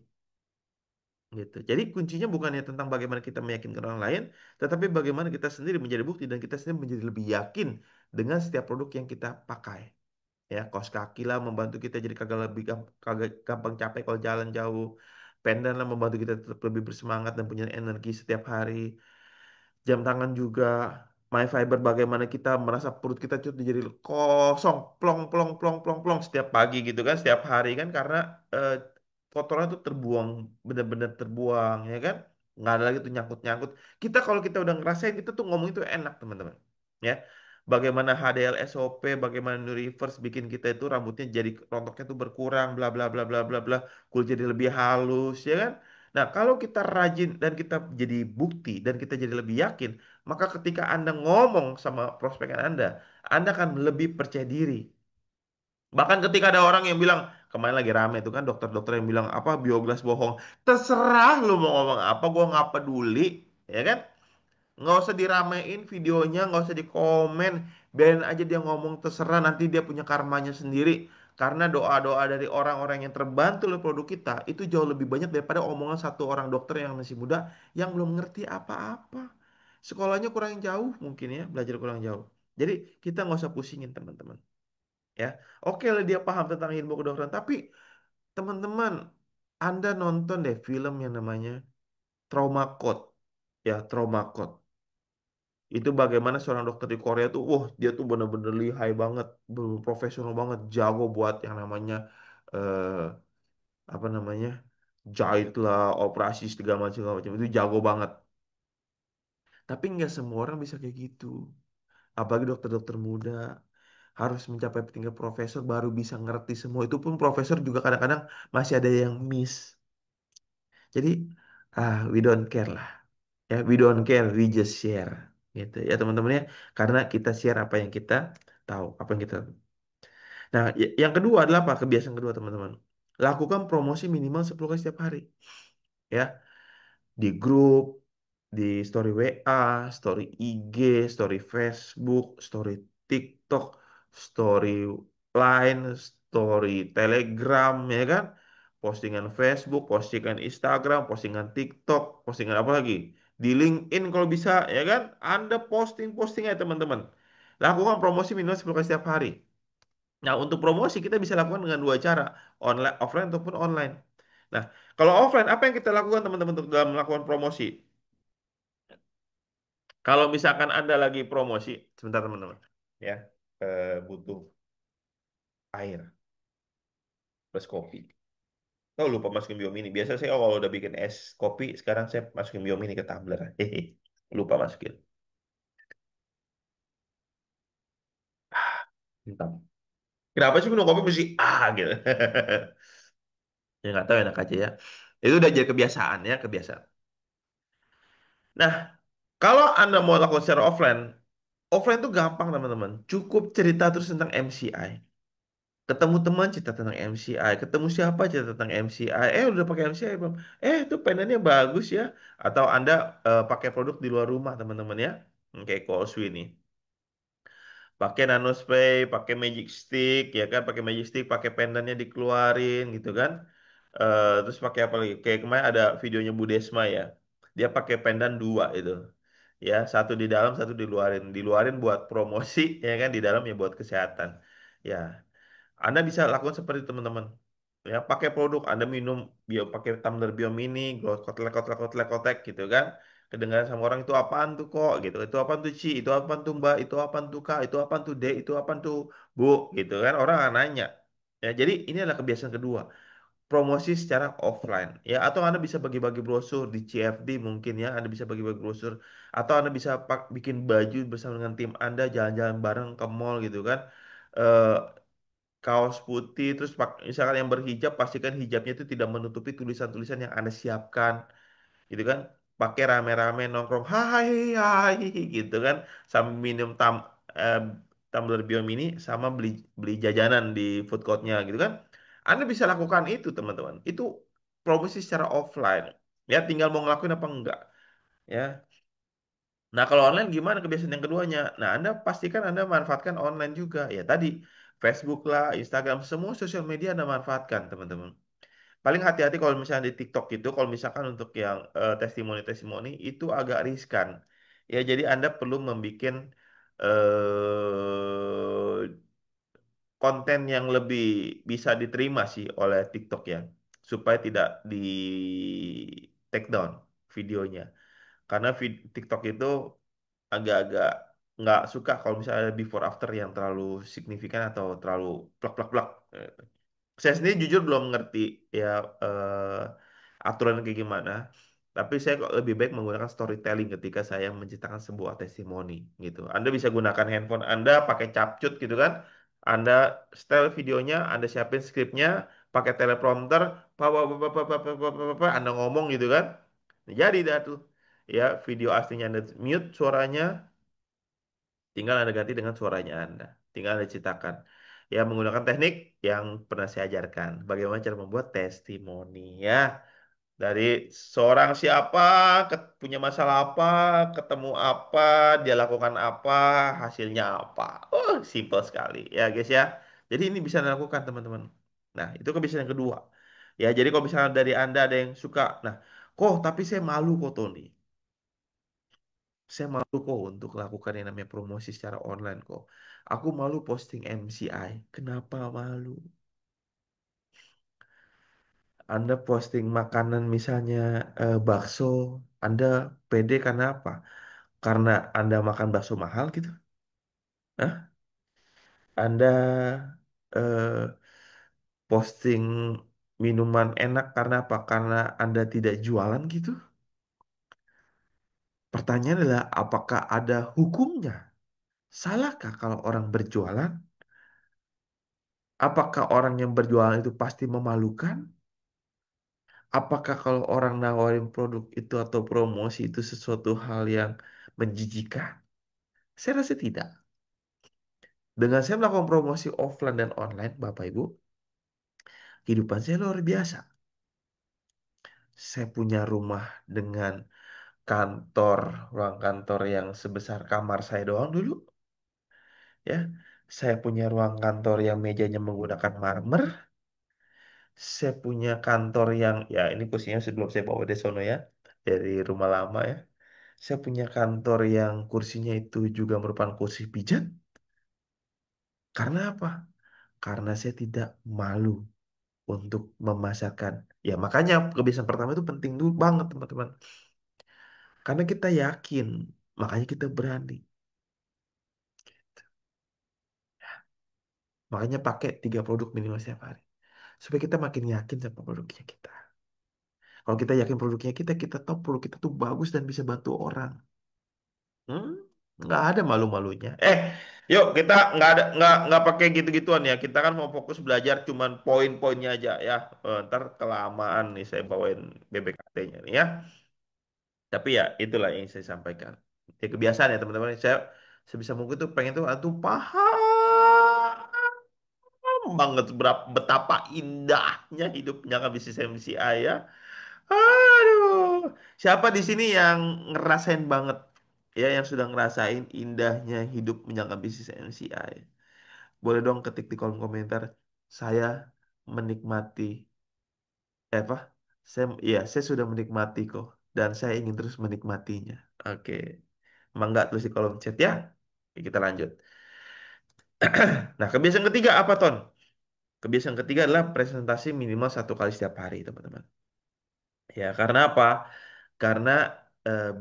Gitu. Jadi kuncinya bukannya tentang bagaimana kita meyakinkan orang lain, tetapi bagaimana kita sendiri menjadi bukti dan kita sendiri menjadi lebih yakin dengan setiap produk yang kita pakai. Ya, kaos kaki lah membantu kita jadi kagak gampang capek kalau jalan jauh. Pendan lah membantu kita tetap lebih bersemangat dan punya energi setiap hari. Jam tangan juga. My Fiber bagaimana kita merasa perut kita itu jadi kosong, plong plong plong plong plong setiap pagi gitu kan, setiap hari kan karena eh, kotoran tuh terbuang, bener-bener terbuang ya kan, nggak ada lagi tuh nyangkut-nyangkut. Kita kalau kita udah ngerasain kita tuh ngomong itu enak teman-teman, ya. Bagaimana HDL SOP, bagaimana New Reverse bikin kita itu rambutnya jadi rontoknya tuh berkurang, bla bla bla bla bla bla, kulit jadi lebih halus, ya kan. Nah, kalau kita rajin dan kita jadi bukti dan kita jadi lebih yakin, maka ketika Anda ngomong sama prospek Anda akan lebih percaya diri. Bahkan ketika ada orang yang bilang, kemarin lagi rame itu kan dokter-dokter yang bilang apa bioglas bohong. Terserah lu mau ngomong apa, gua nggak peduli, ya kan? Nggak usah diramein videonya, nggak usah dikomen, biarin aja dia ngomong terserah. Nanti dia punya karmanya sendiri. Karena doa-doa dari orang-orang yang terbantu oleh produk kita itu jauh lebih banyak daripada omongan satu orang dokter yang masih muda yang belum ngerti apa-apa. Sekolahnya kurang jauh mungkin ya, belajar kurang jauh. Jadi kita nggak usah pusingin teman-teman. Ya, oke lah dia paham tentang ilmu kedokteran, tapi teman-teman, Anda nonton deh film yang namanya Trauma Code. Ya, Trauma Code. Itu bagaimana seorang dokter di Korea tuh, wah dia tuh bener-bener lihai banget, profesional banget, jago buat yang namanya eh, apa namanya jahit lah, operasi segala macam itu jago banget. Tapi nggak semua orang bisa kayak gitu. Apalagi dokter-dokter muda harus mencapai tingkat profesor baru bisa ngerti semua. Itu pun profesor juga kadang-kadang masih ada yang miss. Jadi we don't care lah. Ya, we don't care, we just share. Gitu ya teman-teman ya. Karena kita share apa yang kita tahu, apa yang kita. Nah, yang kedua adalah apa? Kebiasaan kedua teman-teman. Lakukan promosi minimal 10 kali setiap hari. Ya, di grup, di story WA, story IG, story Facebook, story TikTok, story Line, story Telegram, ya kan? Postingan Facebook, postingan Instagram, postingan TikTok, postingan apa lagi? Di LinkedIn kalau bisa, ya kan? Anda posting-posting ya teman-teman. Lakukan promosi minimal 10 kali setiap hari. Nah, untuk promosi kita bisa lakukan dengan dua cara, online, offline ataupun online. Nah, kalau offline, apa yang kita lakukan teman-teman untuk dalam melakukan promosi? Kalau misalkan Anda lagi promosi, sebentar teman-teman, ya, butuh air plus kopi. Oh, lupa masukin Biomini. Biasa saya kalau udah bikin es kopi, sekarang saya masukin Biomini ke tumbler. Hehe, lupa masukin. Entah. Kenapa sih minum kopi mesti gitu? Ya nggak tahu enak aja ya. Itu udah jadi kebiasaan ya, kebiasaan. Nah, kalau Anda mau lakukan secara offline, offline itu gampang teman-teman. Cukup cerita terus tentang MCI. Ketemu teman cerita tentang MCI, ketemu siapa cerita tentang MCI. Udah pakai MCI belum? Itu pendannya bagus ya. Atau Anda pakai produk di luar rumah teman-teman ya. Kayak Coswi nih. Pakai nano spray, pakai magic stick ya kan, pakai magic stick, pakai pendannya dikeluarin gitu kan. Terus pakai apa lagi? Kayak kemarin ada videonya Bu Desma ya. Dia pakai pendan dua itu. Ya, satu di dalam, satu diluarin buat promosi ya kan, di dalam ya buat kesehatan. Ya, Anda bisa lakukan seperti itu, teman-teman. Ya, pakai produk Anda minum pakai tumbler Bio Mini, kotlek kotlek kotlek kotek gitu kan. Kedengaran sama orang itu apaan tuh kok gitu. Itu apaan tuh Ci, itu apaan tuh Mbak, itu apaan tuh Kak, itu apaan tuh Dek, itu apaan tuh Bu gitu kan. Orang akan nanya. Ya, jadi ini adalah kebiasaan kedua, promosi secara offline ya, atau Anda bisa bagi-bagi brosur di CFD mungkin ya, Anda bisa bagi-bagi brosur, atau Anda bisa bikin baju bersama dengan tim Anda jalan-jalan bareng ke mall gitu kan. Eh, Kaos putih terus misalkan yang berhijab pastikan hijabnya itu tidak menutupi tulisan-tulisan yang Anda siapkan gitu kan, pakai rame-rame nongkrong hai hai gitu kan, sambil minum eh, tumbler Bio Mini sama beli beli jajanan di food courtnya gitu kan. Anda bisa lakukan itu teman-teman, itu promosi secara offline ya, tinggal mau ngelakuin apa enggak ya. Nah, kalau online gimana kebiasaan yang keduanya? Nah, Anda pastikan Anda manfaatkan online juga ya, tadi Facebook lah, Instagram, semua sosial media Anda manfaatkan teman-teman. Paling hati-hati kalau misalnya di TikTok itu, kalau misalkan untuk yang testimoni-testimoni itu agak riskan. Ya, jadi Anda perlu membuat konten yang lebih bisa diterima sih oleh TikTok ya, supaya tidak di take down videonya. Karena TikTok itu agak-agak nggak suka kalau misalnya ada before after yang terlalu signifikan atau terlalu plak plak plak. Saya sendiri jujur belum ngerti ya aturan kayak gimana. Tapi saya kok lebih baik menggunakan storytelling ketika saya menciptakan sebuah testimoni gitu. Anda bisa gunakan handphone Anda pakai capcut gitu kan. Anda setel videonya, Anda siapin skripnya, pakai teleprompter, Anda ngomong gitu kan. Jadi dah tuh. Ya, video aslinya Anda mute suaranya, tinggal Anda ganti dengan suaranya Anda. Tinggal Anda ciptakan. Ya, menggunakan teknik yang pernah saya ajarkan. Bagaimana cara membuat testimoni ya. Dari seorang siapa, punya masalah apa, ketemu apa, dia lakukan apa, hasilnya apa. Oh, simple sekali ya guys ya. Jadi ini bisa dilakukan teman-teman. Nah, itu kebiasaan yang kedua. Ya, jadi kalau misalnya dari Anda ada yang suka, nah, kok tapi saya malu kok Tony. Saya malu kok untuk lakukan yang namanya promosi secara online kok. Aku malu posting MCI. Kenapa malu? Anda posting makanan misalnya bakso, Anda pede karena apa? Karena Anda makan bakso mahal gitu? Hah? Anda eh, posting minuman enak karena apa? Karena Anda tidak jualan gitu? Pertanyaan adalah apakah ada hukumnya? Salahkah kalau orang berjualan? Apakah orang yang berjualan itu pasti memalukan? Apakah kalau orang nawarin produk itu atau promosi itu sesuatu hal yang menjijikan? Saya rasa tidak. Dengan saya melakukan promosi offline dan online, Bapak Ibu, kehidupan saya luar biasa. Saya punya rumah dengan kantor, ruang kantor yang sebesar kamar saya doang dulu, ya. Saya punya ruang kantor yang mejanya menggunakan marmer. Saya punya kantor yang, ya ini kursinya sebelum saya bawa dari sono ya, dari rumah lama ya. Saya punya kantor yang kursinya itu juga merupakan kursi pijat. Karena apa? Karena saya tidak malu untuk memasarkan. Ya, makanya kebiasaan pertama itu penting dulu banget, teman-teman. Karena kita yakin, makanya kita berani. Makanya pakai 3 produk minimal setiap hari. Supaya kita makin yakin sama produknya kita. Kalau kita yakin produknya kita, kita tahu produk kita tuh bagus dan bisa bantu orang. Hmm? Nggak ada malu-malunya. Yuk kita nggak pakai gitu-gituan ya. Kita kan mau fokus belajar cuman poin-poinnya aja ya. Ntar kelamaan nih saya bawain BBKT-nya nih ya. Tapi ya itulah yang saya sampaikan. Ya kebiasaan ya teman-teman. Saya sebisa mungkin tuh pengen tuh aduh paham banget betapa indahnya hidupnya kan bisnis MCI ya. Aduh, siapa di sini yang ngerasain banget ya yang sudah ngerasain indahnya hidup menjalankan bisnis MCI? Boleh dong ketik di kolom komentar. Saya menikmati apa? Saya sudah menikmati kok dan saya ingin terus menikmatinya. Oke. Mangga tulis di kolom chat ya. Oke, kita lanjut. Nah, kebiasaan ketiga apa, Ton? Kebiasaan ketiga adalah presentasi minimal 1 kali setiap hari, teman-teman. Ya, karena apa? Karena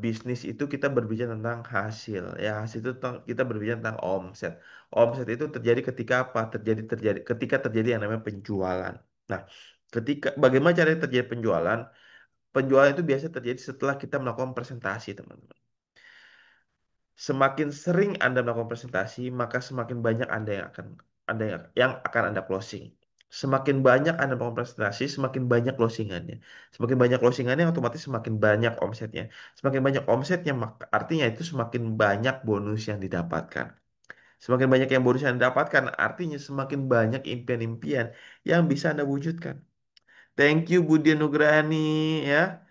bisnis itu kita berbicara tentang hasil. Ya, hasil itu kita berbicara tentang omset. Omset itu terjadi ketika apa? Terjadi ketika terjadi yang namanya penjualan. Nah, bagaimana cara terjadi penjualan? Penjualan itu biasa terjadi setelah kita melakukan presentasi, teman-teman. Semakin sering Anda melakukan presentasi, maka semakin banyak Anda yang akan Anda closing. Semakin banyak Anda melakukan presentasi, semakin banyak closingannya. Semakin banyak closingannya, otomatis semakin banyak omsetnya. Semakin banyak omsetnya, artinya itu semakin banyak bonus yang didapatkan. Semakin banyak yang bonus yang didapatkan, artinya semakin banyak impian-impian yang bisa Anda wujudkan. Thank you Budi Nugrani ya.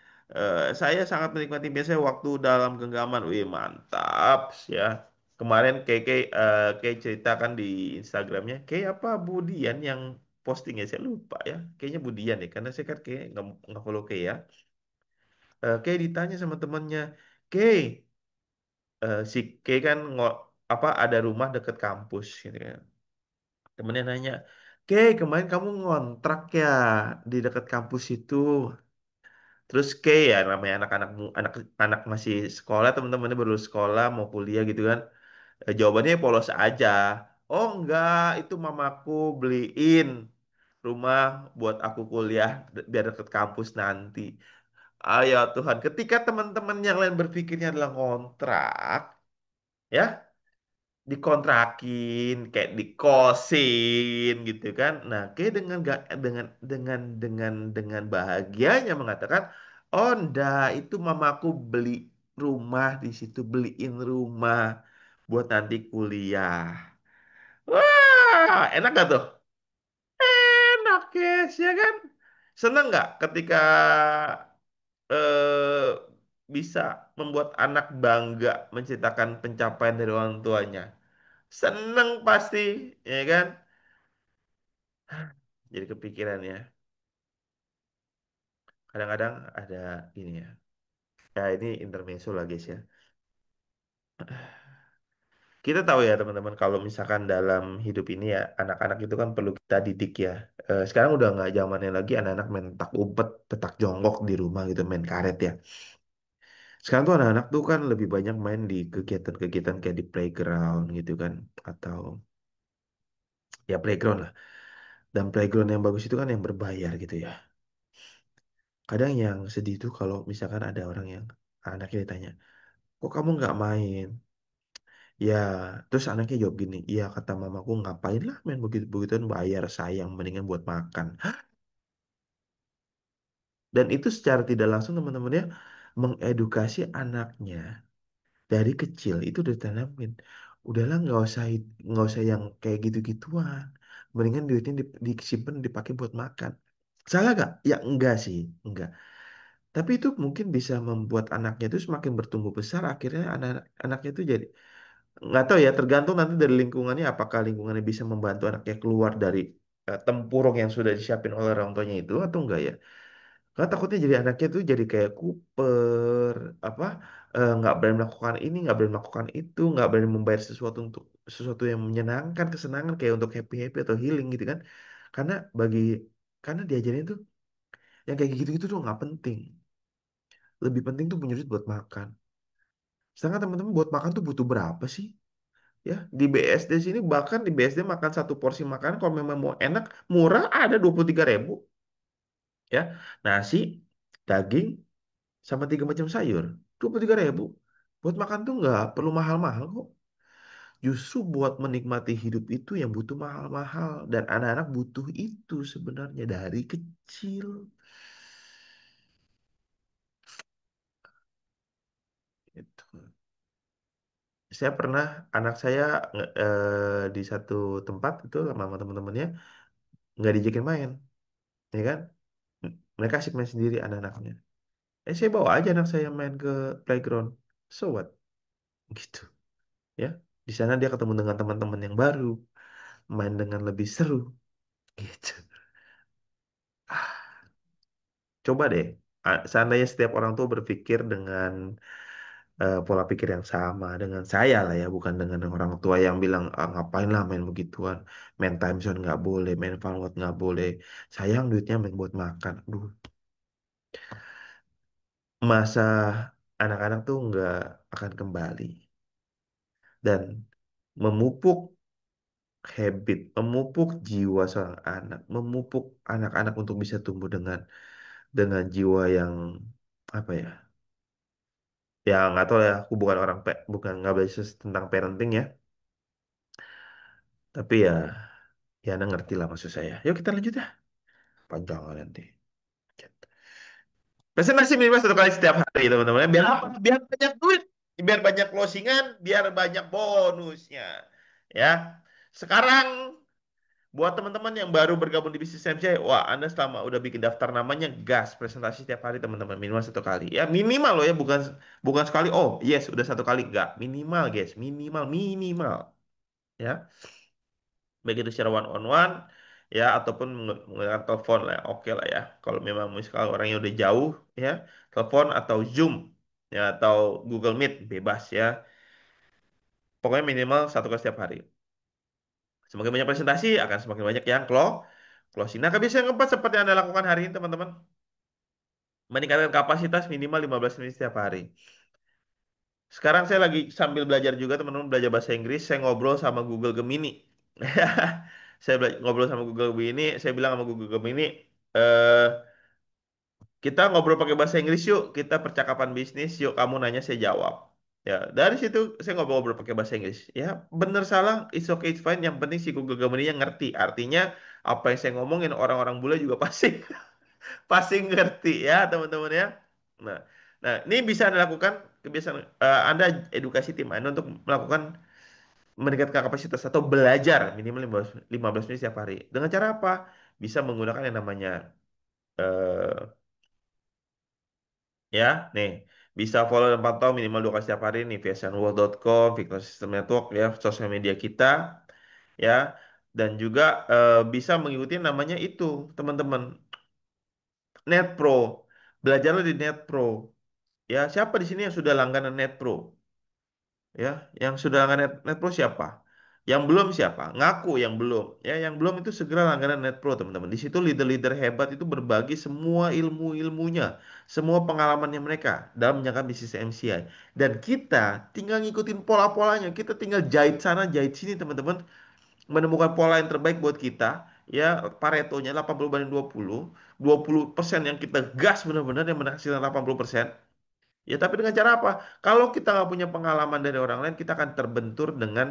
Saya sangat menikmati biasanya waktu dalam genggaman. Wih mantap ya. Kemarin kayak ceritakan di Instagramnya. Kayak apa Budian yang postingnya saya lupa ya. Kayaknya Budian ya. Karena saya kan kayak nggak follow kayak ya. Kayak ditanya sama temannya. Kayak si kayak kan apa ada rumah deket kampus gitu kan. Temennya nanya. Kayak kemarin kamu ngontrak ya di dekat kampus itu. Terus kayak ya namanya anak-anak anak masih sekolah teman-temannya baru sekolah mau kuliah gitu kan. Jawabannya polos aja. Oh enggak, itu mamaku beliin rumah buat aku kuliah biar deket kampus nanti. Ayo Tuhan, ketika teman-teman yang lain berpikirnya adalah kontrak, ya dikontrakin, kayak dikosin gitu kan. Nah, kayak dengan bahagianya mengatakan, "Oh, enggak, itu mamaku beli rumah di situ, beliin rumah buat nanti kuliah." Wah, enak gak tuh? Enak, guys, ya kan? Seneng nggak ketika eh, bisa membuat anak bangga menceritakan pencapaian dari orang tuanya? Seneng pasti, ya kan? Jadi kepikiran ya. Kadang-kadang ada ini ya. Ya ini intermezzo lah guys ya. Kita tahu ya teman-teman kalau misalkan dalam hidup ini ya anak-anak itu kan perlu kita didik ya. Sekarang udah nggak zamannya lagi anak-anak main tak umpet, petak jonggok di rumah gitu main karet ya. Sekarang tuh anak-anak tuh kan lebih banyak main di kegiatan-kegiatan kayak di playground gitu kan atau ya playground lah. Dan playground yang bagus itu kan yang berbayar gitu ya. Kadang yang sedih tuh kalau misalkan ada orang yang anaknya ditanya, kok kamu nggak main? Ya, terus anaknya jawab gini, iya kata mamaku ngapain lah main begitu-begituan bayar sayang mendingan buat makan. Dan itu secara tidak langsung teman-teman ya mengedukasi anaknya dari kecil itu udah ditanamin. Udahlah nggak usah yang kayak gitu-gituan. Mendingan duitnya disimpan dipakai buat makan. Salah gak? Ya enggak sih, enggak. Tapi itu mungkin bisa membuat anaknya itu semakin bertumbuh besar. Akhirnya anak-anaknya itu jadi nggak tahu ya. Tergantung nanti dari lingkungannya. Apakah lingkungannya bisa membantu anaknya keluar dari tempurung yang sudah disiapin oleh orang tuanya itu atau enggak ya? Karena takutnya jadi anaknya tuh jadi kayak Cooper, apa nggak berani melakukan ini, nggak berani melakukan itu, nggak berani membayar sesuatu untuk sesuatu yang menyenangkan, kesenangan kayak untuk happy happy atau healing gitu kan? Karena bagi karena diajarin tuh yang kayak gitu-gitu tuh nggak penting. Lebih penting tuh punya duit buat makan. Sedangkan teman-teman buat makan tuh butuh berapa sih? Ya, di BSD sini bahkan di BSD makan satu porsi makanan kalau memang mau enak murah ada 23.000 ya. Nasi, daging, sama 3 macam sayur. 23.000. Buat makan tuh nggak perlu mahal-mahal kok. Justru buat menikmati hidup itu yang butuh mahal-mahal. Dan anak-anak butuh itu sebenarnya dari kecil. Gitu. Saya pernah anak saya di satu tempat itu sama teman-temannya nggak diajakin main, ya kan? Mereka asik main sendiri anak-anaknya. Saya bawa aja anak saya main ke playground. So what? Gitu, ya. Di sana dia ketemu dengan teman-teman yang baru, main dengan lebih seru, gitu. Ah, coba deh, seandainya setiap orang tua berpikir dengan pola pikir yang sama dengan saya lah ya, bukan dengan orang tua yang bilang "Ah, ngapain lah main begituan, main time zone nggak boleh, main Valorant nggak boleh, sayang duitnya main buat makan." Aduh, masa anak-anak tuh nggak akan kembali dan memupuk habit, memupuk jiwa seorang anak, memupuk anak-anak untuk bisa tumbuh dengan jiwa yang apa ya? Ya nggak tahu ya, aku bukan bukan nggak belajar tentang parenting ya, tapi ya ya Anda ngerti lah maksud saya. Yuk kita lanjut ya, panjang nanti. Presentasi minimal 1 kali setiap hari teman-teman. Biar apa? Biar banyak duit, biar banyak closingan, biar banyak bonusnya. Ya. Sekarang buat teman-teman yang baru bergabung di bisnis MCI, wah Anda selama udah bikin daftar namanya gas presentasi setiap hari teman-teman minimal 1 kali. Ya minimal loh ya, bukan bukan sekali. Oh yes, udah 1 kali enggak. Minimal guys, minimal minimal. Ya, baik itu secara one on one ya ataupun menggunakan telepon lah. Ya. Oke lah ya. Kalau memang misalkan orangnya udah jauh ya, telepon atau Zoom ya atau Google Meet bebas ya. Pokoknya minimal 1 kali setiap hari. Semakin banyak presentasi akan semakin banyak yang closing. Nah, kebiasaan yang keempat seperti yang Anda lakukan hari ini, teman-teman. Meningkatkan kapasitas minimal 15 menit setiap hari. Sekarang saya lagi sambil belajar juga teman-teman belajar bahasa Inggris. Saya ngobrol sama Google Gemini. Ngobrol sama Google Gemini. Saya bilang sama Google Gemini, eh kita ngobrol pakai bahasa Inggris yuk. Kita percakapan bisnis yuk. Kamu nanya saya jawab. Ya, dari situ saya ngobrol-ngobrol pakai bahasa Inggris. Ya, bener salah, it's okay, it's fine. Yang penting si Google Gemini yang ngerti. Artinya apa yang saya ngomongin orang-orang bule juga pasti pasti ngerti ya teman-teman ya. Nah, nah ini bisa Anda lakukan kebiasaan Anda edukasi tim Anda untuk melakukan meningkatkan kapasitas atau belajar minimal 15 menit setiap hari. Dengan cara apa? Bisa menggunakan yang namanya eh, ya, nih bisa follow dan pantau minimal 2 kali setiap hari nih viasanworld.com, Victor System Network ya, sosial media kita ya, dan juga bisa mengikuti namanya itu teman-teman NetPro. Belajarlah di NetPro. Ya, siapa di sini yang sudah langganan NetPro? Ya, yang sudah langganan NetPro siapa? Yang belum siapa? Ngaku yang belum. Ya, yang belum itu segera langganan NetPro, teman-teman. Di situ leader-leader hebat itu berbagi semua ilmu-ilmunya, semua pengalamannya mereka dalam menjalankan bisnis MCI. Dan kita tinggal ngikutin pola-polanya. Kita tinggal jahit sana, jahit sini, teman-teman. Menemukan pola yang terbaik buat kita. Ya, Paretonya 80/20. 20% yang kita gas benar-benar yang menghasilkan 80%. Ya, tapi dengan cara apa? Kalau kita nggak punya pengalaman dari orang lain, kita akan terbentur dengan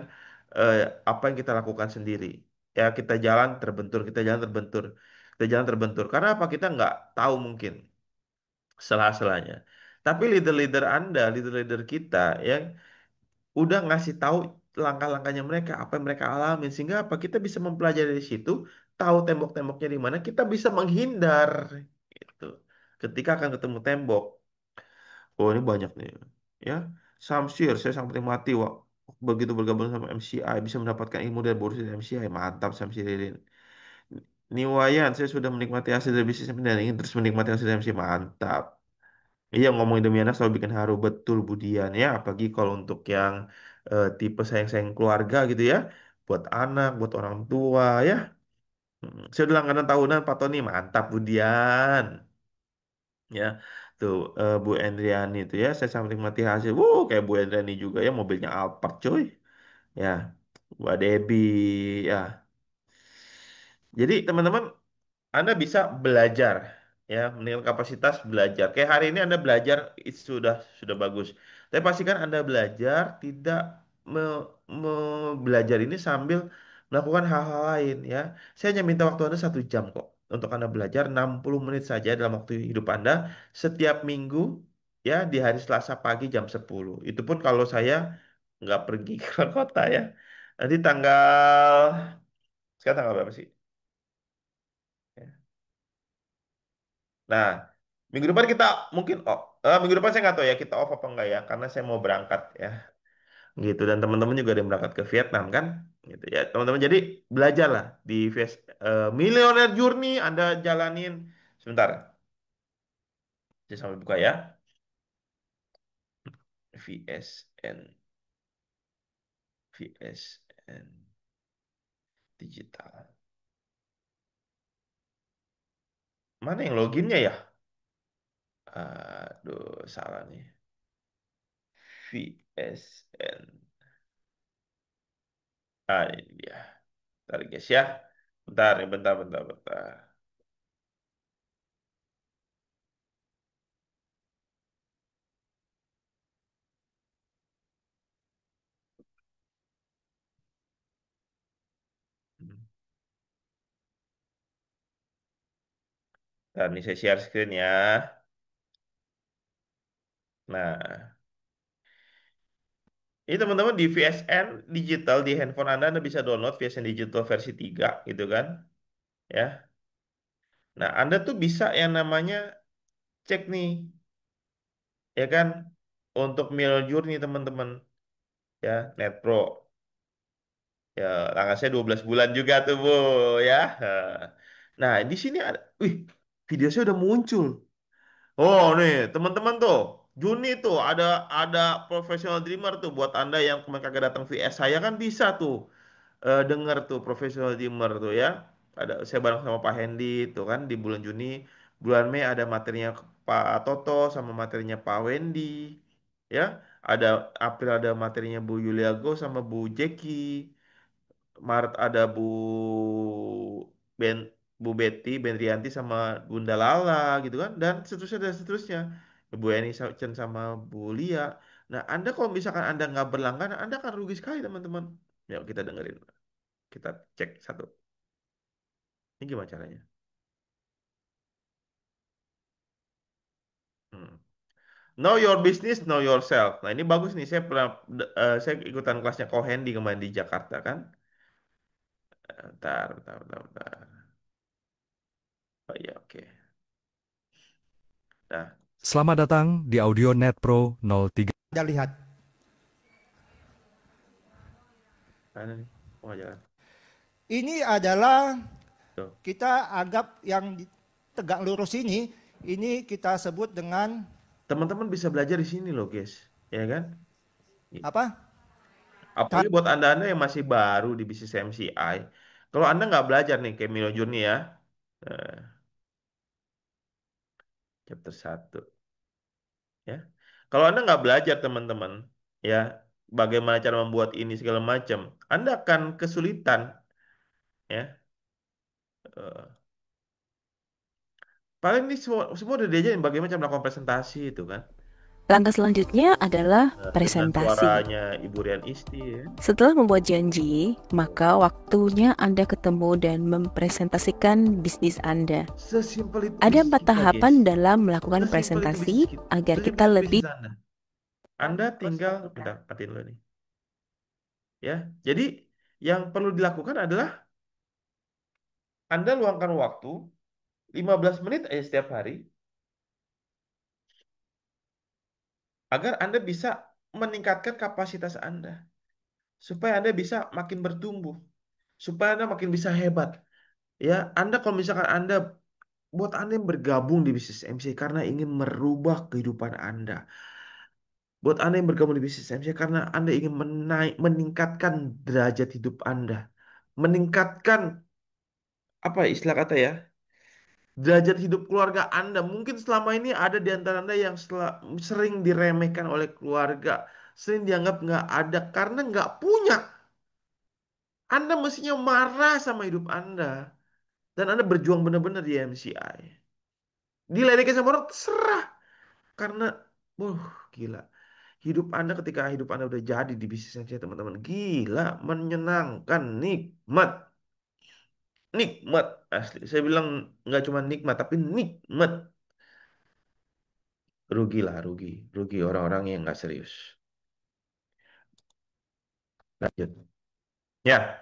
apa yang kita lakukan sendiri. Ya, kita jalan terbentur, kita jalan terbentur, kita jalan terbentur. Karena apa? Kita nggak tahu mungkin selah-selahnya. Tapi leader-leader Anda, leader-leader kita, yang udah ngasih tahu langkah-langkahnya mereka, apa yang mereka alami, sehingga apa? Kita bisa mempelajari dari situ, tahu tembok-temboknya di mana, kita bisa menghindar. Gitu. Ketika akan ketemu tembok. Oh ini banyak nih. Ya, Samsir, saya sangat menikmati wah. Begitu bergabung sama MCI, bisa mendapatkan ilmu dari bonus dari MCI. Mantap Samsirin. Niwayan, saya sudah menikmati hasil dari bisnis ini dan ingin terus menikmati hasil dari MCI. Mantap. Iya, ngomongin demi anak selalu bikin haru betul Budian ya. Apalagi kalau untuk yang tipe sayang-sayang keluarga gitu ya. Buat anak, buat orang tua ya. Saya udah langganan tahunan Pak Tony. Mantap Budian. Ya tuh Bu Endriani itu ya saya sampai nikmati hasil kayak Bu Endriani juga ya mobilnya Alphard coy ya Mbak Debbie ya jadi teman-teman anda bisa belajar ya meningkatkan kapasitas belajar kayak hari ini Anda belajar itu sudah bagus tapi pastikan Anda belajar tidak belajar ini sambil melakukan hal-hal lain ya saya hanya minta waktu Anda 1 jam kok untuk Anda belajar 60 menit saja dalam waktu hidup Anda setiap minggu ya di hari Selasa pagi jam 10 itu pun kalau saya nggak pergi ke kota ya nanti sekarang tanggal berapa sih. Nah, minggu depan kita mungkin minggu depan saya nggak tahu ya kita off apa enggak ya karena saya mau berangkat ya gitu dan teman-teman juga ada yang berangkat ke Vietnam kan gitu ya teman-teman jadi belajarlah di Millionaire Journey Anda jalanin sebentar saya sampai buka ya VSN VSN digital mana yang loginnya ya aduh salah nih VSN ini dia bentar guys ya bentar nih bentar bentar bentar. Bentar nih saya share screen ya. Nah, ini teman-teman di VSN digital di handphone Anda, Anda bisa download VSN digital versi 3 gitu kan. Ya. Nah, Anda tuh bisa yang namanya cek nih, ya kan, untuk Mil Journey teman-teman. Ya, Net Pro. Ya, langkah saya 12 bulan juga tuh, Bu, ya. Nah, di sini ada, wih, video saya udah muncul. Oh nih teman-teman tuh Juni tuh ada professional dreamer tuh buat Anda yang kemarin kagak datang VS saya kan bisa tuh denger tuh professional dreamer tuh ya. Ada saya bareng sama Pak Hendy tuh kan di bulan Juni. Bulan Mei ada materinya Pak Toto sama materinya Pak Wendy ya. Ada April ada materinya Bu Yulia Go sama Bu Jeki. Maret ada Ben Bu Betty, Ben Rianti sama Bunda Lala gitu kan, dan seterusnya. Bu Eni Chen sama Bu Lia. Nah, Anda kalau misalkan Anda nggak berlangganan, Anda akan rugi sekali teman-teman. Yuk kita dengerin, kita cek satu. Ini gimana caranya? Hmm. Know your business, know yourself. Nah, ini bagus nih. Saya ikutan kelasnya Kohendi kemarin di Jakarta kan. Bentar. Oh iya, oke. Nah, Selamat datang di AudioNet Pro 03. Anda lihat. mana nih? Oh, jalan. Ini adalah Tuh. kita anggap yang tegak lurus ini kita sebut dengan Teman-teman bisa belajar di sini loh, guys. Ya kan? apa? Apalagi buat Anda-Anda yang masih baru di bisnis MCI. Kalau Anda nggak belajar nih, kayak Milo Jurni ya. Nah, chapter 1. Ya. Kalau Anda nggak belajar, teman-teman, ya, bagaimana cara membuat ini segala macam, Anda akan kesulitan, ya. Eh, Paling ini semua udah diajarin bagaimana cara melakukan presentasi itu kan. Langkah selanjutnya adalah Dengan presentasi. suaranya Ibu Rian Isti ya. Setelah membuat janji, maka waktunya Anda ketemu dan mempresentasikan bisnis Anda. Sesimpel itu Ada bisnis 4 kita, tahapan guys. dalam melakukan Sesimpel itu presentasi bisnis kita. agar Sesimpel kita itu lebih bisnis Anda tinggal, bentar, matiin dulu nih. Ya, jadi yang perlu dilakukan adalah Anda luangkan waktu 15 menit aja setiap hari agar Anda bisa meningkatkan kapasitas Anda supaya Anda bisa makin bertumbuh, supaya Anda makin bisa hebat. Ya, Anda kalau misalkan buat Anda yang bergabung di bisnis MC karena ingin merubah kehidupan Anda. Buat Anda yang bergabung di bisnis MC karena Anda ingin meningkatkan derajat hidup Anda. Meningkatkan apa istilah kata ya? Derajat hidup keluarga Anda. Mungkin selama ini ada di antara Anda yang sering diremehkan oleh keluarga. Sering dianggap nggak ada karena nggak punya. Anda mestinya marah sama hidup Anda. Dan Anda berjuang benar-benar di MCI. Diledekin sama orang, terserah. Karena, uh, gila. Hidup Anda udah jadi di bisnis MCI, teman-teman. Gila, menyenangkan, nikmat. Nikmat, asli. Saya bilang nggak cuma nikmat, tapi nikmat. Rugi lah, rugi. Rugi orang-orang yang nggak serius. Lanjut. Ya,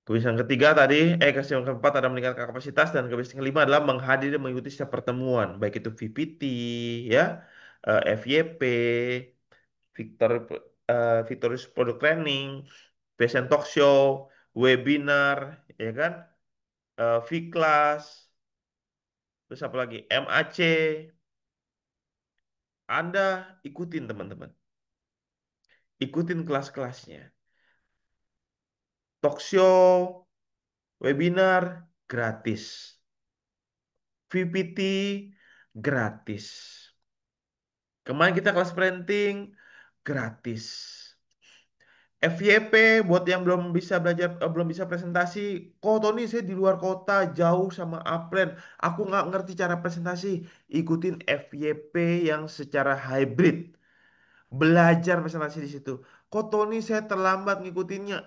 kebiasaan ketiga tadi, kebiasaan keempat ada meningkatkan kapasitas dan kebiasaan kelima adalah menghadiri dan mengikuti setiap pertemuan, baik itu VPT, ya, FYP, Victor, Victorious Product Training, Passion Talk Show, webinar, ya kan, V-Class, terus apa lagi, MAC, Anda ikutin teman-teman, ikutin kelas-kelasnya, talk show, webinar, gratis. VPT gratis. Kemarin kita kelas printing gratis. FYP buat yang belum bisa belajar, belum bisa presentasi. Kok Tony saya di luar kota jauh sama Upland. Aku nggak ngerti cara presentasi. Ikutin FYP yang secara hybrid. Belajar presentasi di situ. Kok Tony saya terlambat ngikutinnya.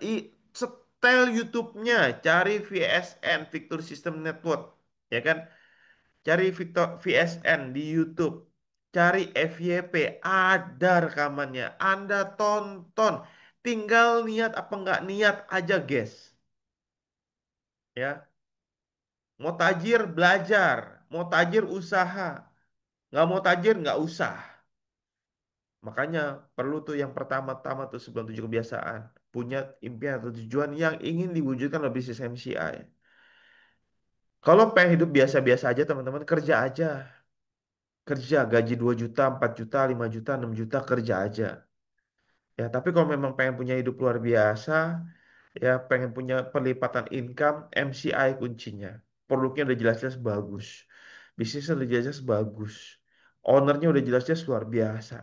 Setel YouTube-nya. Cari VSN, Victory System Network. Ya kan? Cari Victor VSN di YouTube. Cari FYP, ada rekamannya. Anda tonton. Tinggal niat apa nggak niat aja, guys. Ya, mau tajir belajar, mau tajir usaha, nggak mau tajir nggak usah. Makanya perlu tuh yang pertama-tama tuh sebelum 7 kebiasaan punya impian atau tujuan yang ingin diwujudkan oleh bisnis MCI. Kalau pengen hidup biasa-biasa aja teman-teman kerja aja. Kerja gaji 2 juta, 4 juta, 5 juta, 6 juta kerja aja. Ya, tapi kalau memang pengen punya hidup luar biasa, ya pengen punya perlipatan income, MCI kuncinya. Produknya udah jelas-jelas bagus. Bisnisnya udah jelas-jelas bagus. Ownernya udah jelas-jelas luar biasa.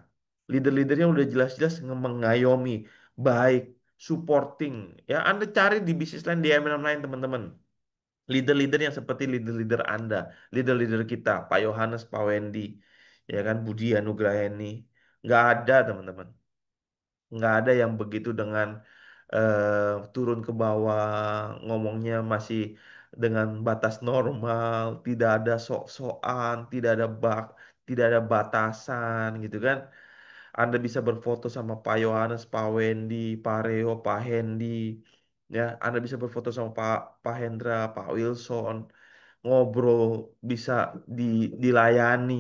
Leader-leadernya udah jelas-jelas mengayomi, baik, supporting. Ya, Anda cari di bisnis lain, di M&M lain, teman-teman. Leader-leader yang seperti leader-leader Anda, leader-leader kita, Pak Yohanes, Pak Wendy, ya kan, Budi Anugraheni. Nggak ada, teman-teman. Nggak ada yang begitu dengan turun ke bawah, ngomongnya masih dengan batas normal, tidak ada sok-sokan, tidak ada batasan gitu kan. Anda bisa berfoto sama Pak Yohanes, Pak Wendy, Pak Reo, Pak Hendy, ya. Anda bisa berfoto sama Pak Hendra, Pak Wilson, ngobrol bisa dilayani,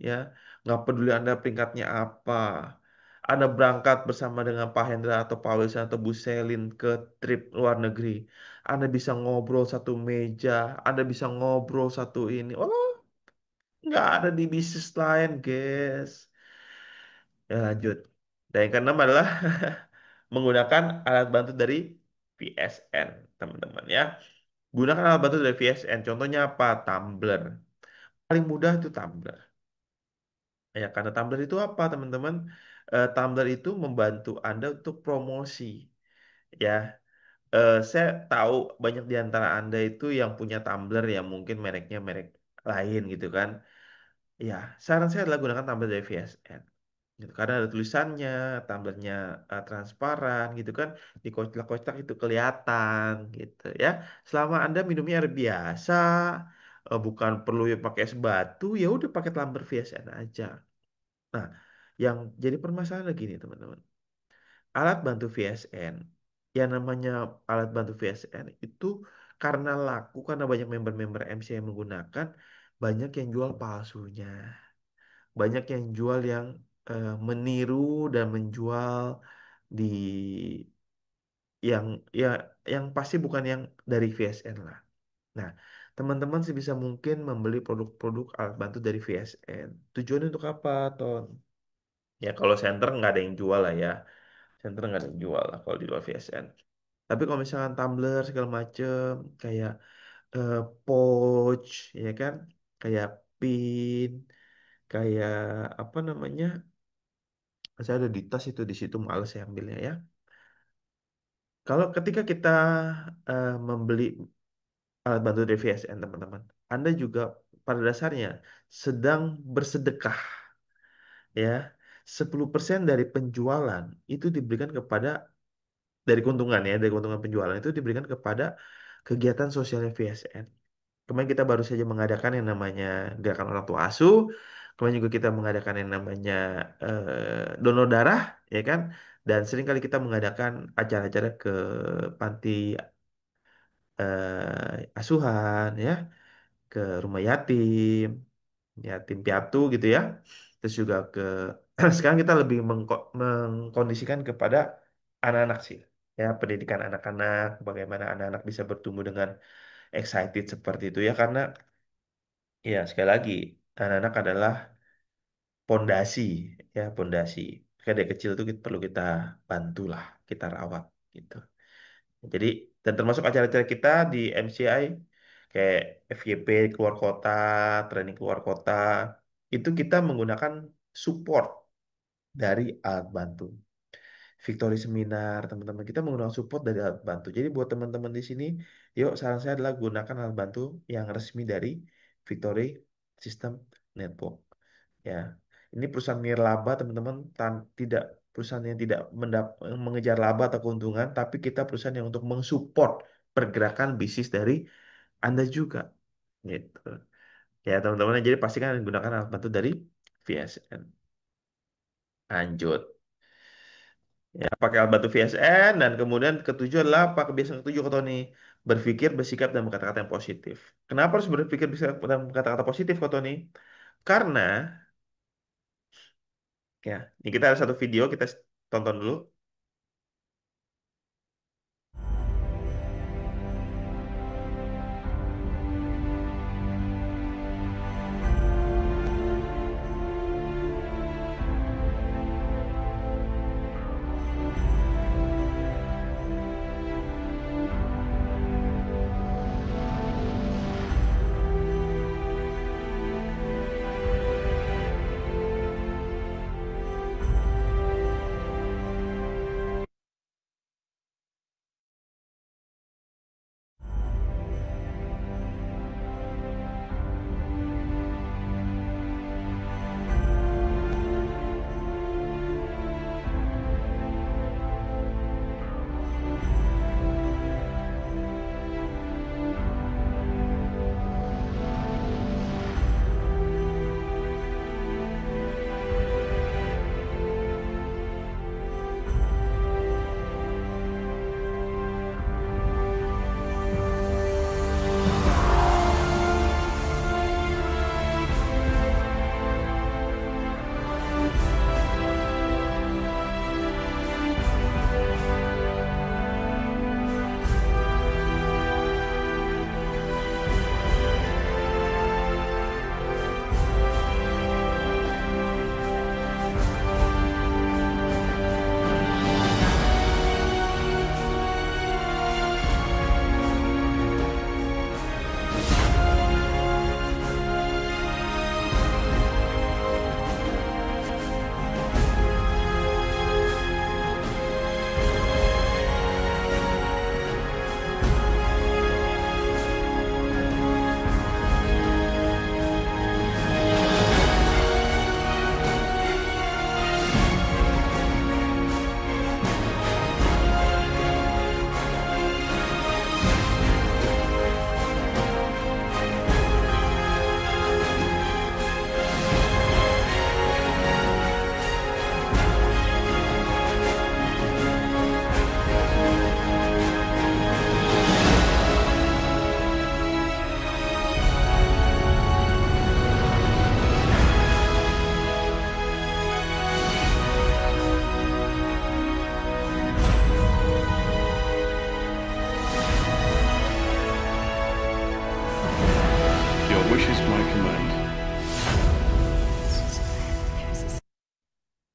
ya. Nggak peduli Anda peringkatnya apa. Anda berangkat bersama dengan Pak Hendra atau Pak Wilson atau Bu Selin ke trip luar negeri. Anda bisa ngobrol satu meja, Anda bisa ngobrol satu ini. Oh, nggak ada di bisnis lain, guys. Ya, lanjut. Dan yang keenam adalah menggunakan alat bantu dari VSN, teman-teman ya. Gunakan alat bantu dari VSN. Contohnya apa? Tumbler. Paling mudah itu Tumbler. Ya, karena Tumbler itu apa, teman-teman? Tumbler itu membantu Anda untuk promosi. Ya, saya tahu banyak di antara Anda itu yang punya tumbler yang mungkin mereknya merek lain gitu kan. Ya, saran saya adalah gunakan tumbler dari VSN. Gitu. Karena ada tulisannya, tumblernya transparan gitu kan. Di kotak-kotak itu kelihatan gitu ya. Selama Anda minumnya air biasa, bukan perlu ya pakai es batu, ya udah pakai tumbler VSN aja. Nah, yang jadi permasalahan lagi nih teman-teman. Alat bantu VSN, yang namanya alat bantu VSN itu karena laku, karena banyak member-member MC yang menggunakan, banyak yang jual palsunya. Banyak yang jual yang meniru dan menjual di yang ya yang pasti bukan yang dari VSN lah. Nah, teman-teman sebisa mungkin membeli produk-produk alat bantu dari VSN. Tujuannya untuk apa, Ton? Ya kalau center nggak ada yang jual lah ya. Center nggak ada yang jual lah kalau di luar VSN. Tapi kalau misalkan tumbler segala macem, kayak eh, pouch, ya kan, kayak pin, kayak apa namanya? Saya ada di tas itu, di situ males ya ambilnya ya. Kalau ketika kita membeli alat bantu dari VSN, teman-teman, Anda juga pada dasarnya sedang bersedekah, ya. 10% dari penjualan itu diberikan kepada dari keuntungan ya, dari keuntungan penjualan itu diberikan kepada kegiatan sosialnya VSN. Kemarin kita baru saja mengadakan yang namanya Gerakan Orang Tua Asuh. Kemarin juga kita mengadakan yang namanya donor darah, ya kan? Dan sering kali kita mengadakan acara-acara ke panti asuhan, ya, ke rumah yatim, yatim piatu gitu ya. Terus juga ke sekarang kita lebih mengkondisikan kepada anak-anak sih. Ya, pendidikan anak-anak, bagaimana anak-anak bisa bertumbuh dengan excited seperti itu ya, karena ya sekali lagi anak-anak adalah pondasi, ya pondasi. Kayak dari kecil tuh perlu kita bantulah, kita rawat gitu. Jadi dan termasuk acara-acara kita di MCI kayak FYP keluar kota, training keluar kota, itu kita menggunakan support dari alat bantu. Victory Seminar, teman-teman kita menggunakan support dari alat bantu. Jadi buat teman-teman di sini, yuk saran saya adalah gunakan alat bantu yang resmi dari Victory System Network. Ya, ini perusahaan nirlaba, teman-teman, tidak perusahaan yang tidak mengejar laba atau keuntungan, tapi kita perusahaan yang untuk mensupport pergerakan bisnis dari Anda juga, gitu. Ya, teman-teman, jadi pastikan gunakan alat bantu dari VSN. Lanjut. Ya, pakai alat bantu VSN dan kemudian ketujuh adalah apa kebiasaan ketujuh kata Tony? Berpikir, bersikap dan berkata-kata yang positif. Kenapa harus berpikir, bersikap dan berkata-kata positif kata Tony? Karena ya, ini kita ada satu video kita tonton dulu.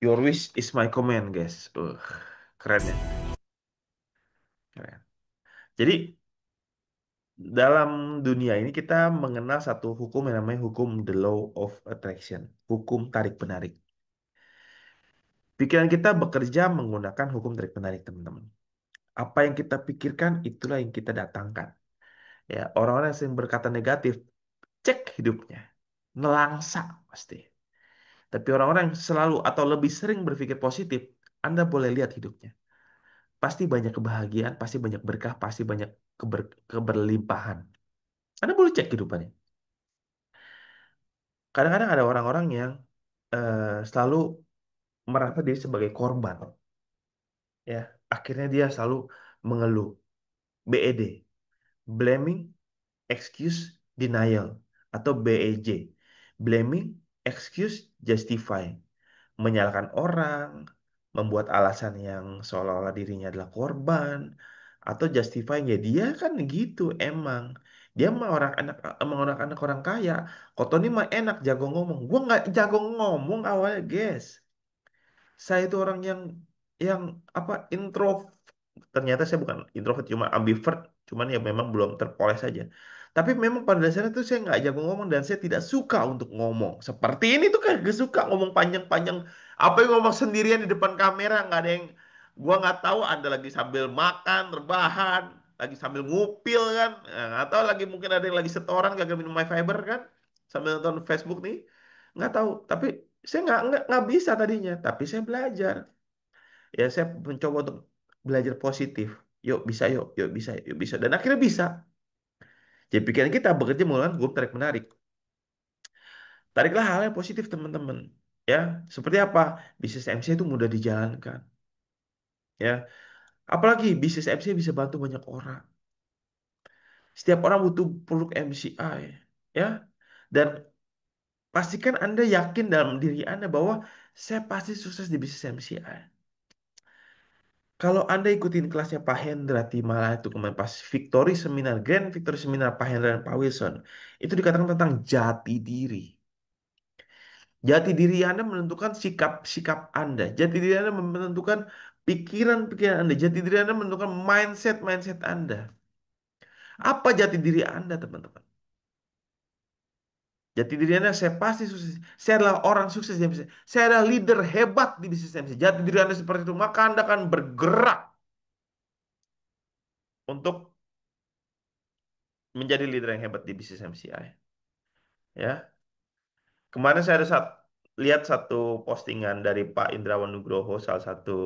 Your wish is my command, guys. Keren ya, keren. Jadi dalam dunia ini kita mengenal satu hukum yang namanya hukum the law of attraction, hukum tarik penarik. Pikiran kita bekerja menggunakan hukum tarik penarik, teman-teman. Apa yang kita pikirkan, itulah yang kita datangkan. Ya, orang-orang yang sering berkata negatif, cek hidupnya, nelangsa pasti. Tapi orang-orang yang selalu atau lebih sering berpikir positif, Anda boleh lihat hidupnya. Pasti banyak kebahagiaan, pasti banyak berkah, pasti banyak keberlimpahan. Anda boleh cek kehidupannya. Kadang-kadang ada orang-orang yang selalu merasa diri sebagai korban. Ya, akhirnya dia selalu mengeluh, BED, blaming, excuse, denial, atau BEJ, blaming, excuse, justify, menyalahkan orang, membuat alasan yang seolah-olah dirinya adalah korban, atau justify ya dia kan gitu emang. Dia mah orang anak orang kaya. Kok Tony mah enak jago ngomong. Gua nggak jago ngomong awalnya, guys. Saya itu orang yang apa intro. Ternyata saya bukan introvert, cuma ambivert. Cuman ya memang belum terpoles saja. Tapi memang pada dasarnya tuh saya nggak jago ngomong dan saya tidak suka untuk ngomong. Seperti ini tuh kan gak suka ngomong panjang-panjang. Apa yang ngomong sendirian di depan kamera nggak ada yang gua nggak tahu Anda lagi sambil makan, rebahan, lagi sambil ngupil kan. Nggak tahu lagi mungkin ada yang lagi setoran gagal minum my fiber kan sambil nonton Facebook nih. Nggak tahu. Tapi saya nggak bisa tadinya. Tapi saya belajar. Ya saya mencoba untuk belajar positif. Yuk bisa, yuk bisa, yuk bisa. Dan akhirnya bisa. Jadi pikiran kita bekerja menggunakan hukum tarik menarik. Tariklah hal yang positif teman-teman. Ya, seperti apa? Bisnis MC itu mudah dijalankan. Ya, apalagi bisnis MC bisa bantu banyak orang. Setiap orang butuh produk MCI. Ya, dan pastikan Anda yakin dalam diri Anda bahwa saya pasti sukses di bisnis MCI. Kalau Anda ikutin kelasnya Pak Hendra Timala itu kemarin pas Victory Seminar, Grand Victory Seminar Pak Hendra dan Pak Wilson, itu dikatakan tentang jati diri. Jati diri Anda menentukan sikap-sikap Anda. Jati diri Anda menentukan pikiran-pikiran Anda. Jati diri Anda menentukan mindset-mindset Anda. Apa jati diri Anda, teman-teman? Jati diri Anda, saya pasti sukses. Saya adalah orang sukses di bisnis. Saya adalah leader hebat di bisnis MC. Jati diri Anda seperti itu, maka Anda akan bergerak untuk menjadi leader yang hebat di bisnis MCI. Ya, kemarin saya ada lihat satu postingan dari Pak Indrawan Nugroho, salah satu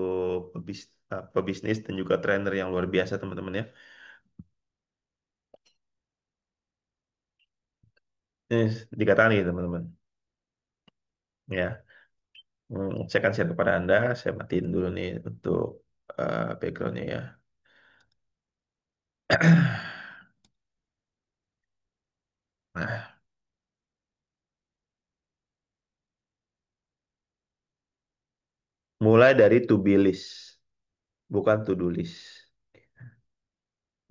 pebisnis dan juga trainer yang luar biasa, teman-teman ya. Ini dikatakan nih, teman-teman. Ya, saya akan share kepada Anda. Saya matiin dulu nih untuk backgroundnya ya. Nah, mulai dari to be list, bukan to do list.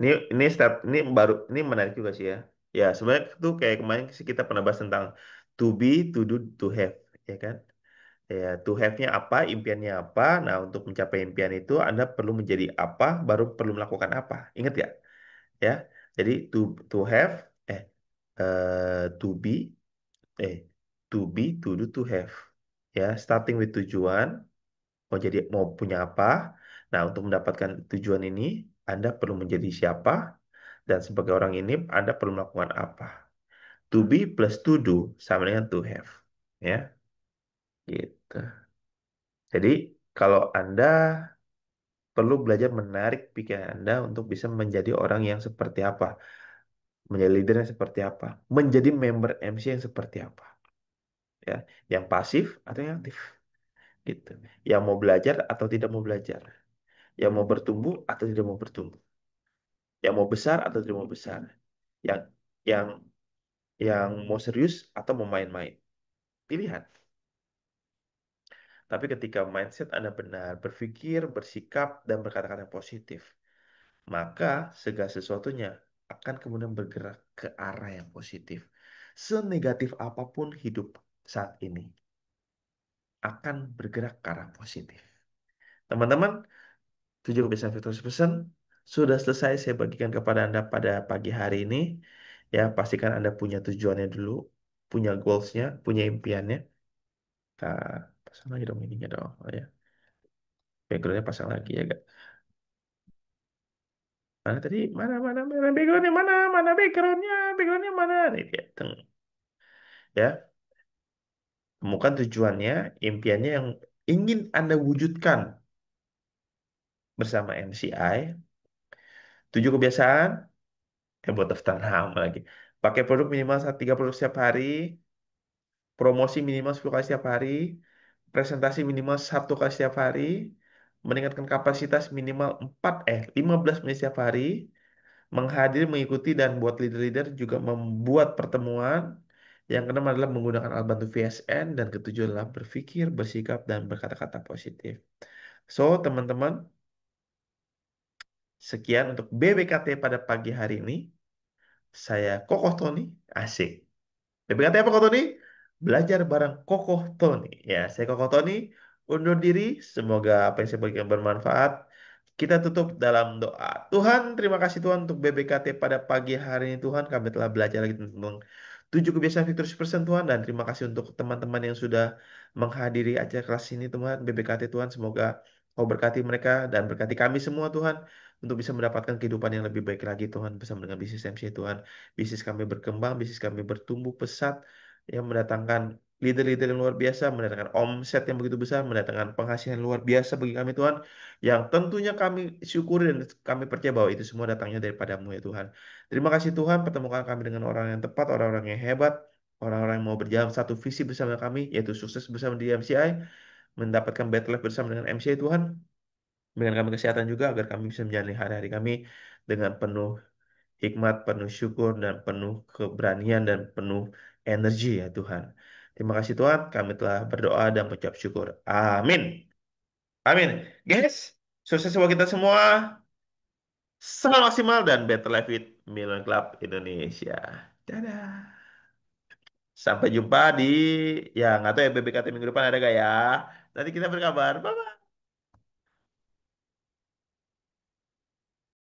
Ini step ini baru ini menarik juga sih ya. Ya sebenarnya tuh kayak kemarin sih kita pernah bahas tentang to be, to do, to have, ya kan? Ya to have-nya apa, impiannya apa. Nah untuk mencapai impian itu Anda perlu menjadi apa, baru perlu melakukan apa. Ingat ya? Ya. Jadi to have, eh, to be, eh, to be, to do, to have. Ya, starting with tujuan, mau punya apa. Nah untuk mendapatkan tujuan ini, Anda perlu menjadi siapa. Dan sebagai orang ini, Anda perlu melakukan apa? To be plus to do sama dengan to have. Ya, gitu. Jadi, kalau Anda perlu belajar menarik pikiran Anda untuk bisa menjadi orang yang seperti apa. Menjadi leader yang seperti apa. Menjadi member MC yang seperti apa. Ya, yang pasif atau yang aktif. Gitu. Yang mau belajar atau tidak mau belajar. Yang mau bertumbuh atau tidak mau bertumbuh. Yang mau besar atau tidak mau besar. Yang yang yang mau serius atau mau main-main. Pilihan. Tapi ketika mindset Anda benar, berpikir, bersikap, dan berkata-kata positif, maka segala sesuatunya akan kemudian bergerak ke arah yang positif. Senegatif apapun hidup saat ini. akan bergerak ke arah positif. Teman-teman, 7 kebiasaan Victorious Person sudah selesai saya bagikan kepada Anda pada pagi hari ini. Ya, pastikan Anda punya tujuannya dulu, punya goalsnya, punya impiannya. Kita pasang lagi dong ininya dong. Oh ya, backgroundnya pasang lagi ya, gak? Mana tadi? Mana backgroundnya? Mana backgroundnya? Backgroundnya mana? Nih dia. Ya, temukan tujuannya, impiannya yang ingin Anda wujudkan bersama MCI. 7 kebiasaan, buat daftar nama lagi. Pakai produk minimal 3 produk setiap hari, promosi minimal 10 kali setiap hari, presentasi minimal 1 kali setiap hari, meningkatkan kapasitas minimal 15 menit setiap hari, menghadiri, mengikuti, dan buat leader-leader juga membuat pertemuan. Yang keenam adalah menggunakan alat bantu VSN, dan ketujuh adalah berpikir, bersikap, dan berkata-kata positif. So, teman-teman, sekian untuk BBKT pada pagi hari ini. Saya Kokoh Tony, asik. BBKT apa Kokoh Tony? Belajar bareng Kokoh Tony. Ya, saya Kokoh Tony, undur diri. Semoga apa yang saya bagikan bermanfaat. Kita tutup dalam doa. Tuhan, terima kasih Tuhan untuk BBKT pada pagi hari ini Tuhan. Kami telah belajar lagi tentang 7 kebiasaan Victorious Person Tuhan. Dan terima kasih untuk teman-teman yang sudah menghadiri acara kelas ini Tuhan. BBKT Tuhan, semoga Kau berkati mereka dan berkati kami semua Tuhan. Untuk bisa mendapatkan kehidupan yang lebih baik lagi Tuhan. Bersama dengan bisnis MC Tuhan. Bisnis kami berkembang, bisnis kami bertumbuh pesat. Yang mendatangkan leader-leader yang luar biasa. Mendatangkan omset yang begitu besar. Mendatangkan penghasilan luar biasa bagi kami Tuhan. Yang tentunya kami syukuri dan kami percaya bahwa itu semua datangnya daripada-Mu ya Tuhan. Terima kasih Tuhan, pertemukan kami dengan orang yang tepat, orang-orang yang hebat, orang-orang yang mau berjalan satu visi bersama kami, yaitu sukses bersama di MCI, mendapatkan better life bersama dengan MCI Tuhan, berikan kami kesehatan juga agar kami bisa menjalani hari-hari kami dengan penuh hikmat, penuh syukur, dan penuh keberanian, dan penuh energi ya Tuhan. Terima kasih Tuhan, kami telah berdoa dan mengucap syukur. Amin. Amin. Guys, sukses buat kita semua. Sangat maksimal dan better life with Million Club Indonesia. Dadah. Sampai jumpa di, ya nggak tahu ya BBKT minggu depan ada gak ya. Nanti kita berkabar. Bye-bye.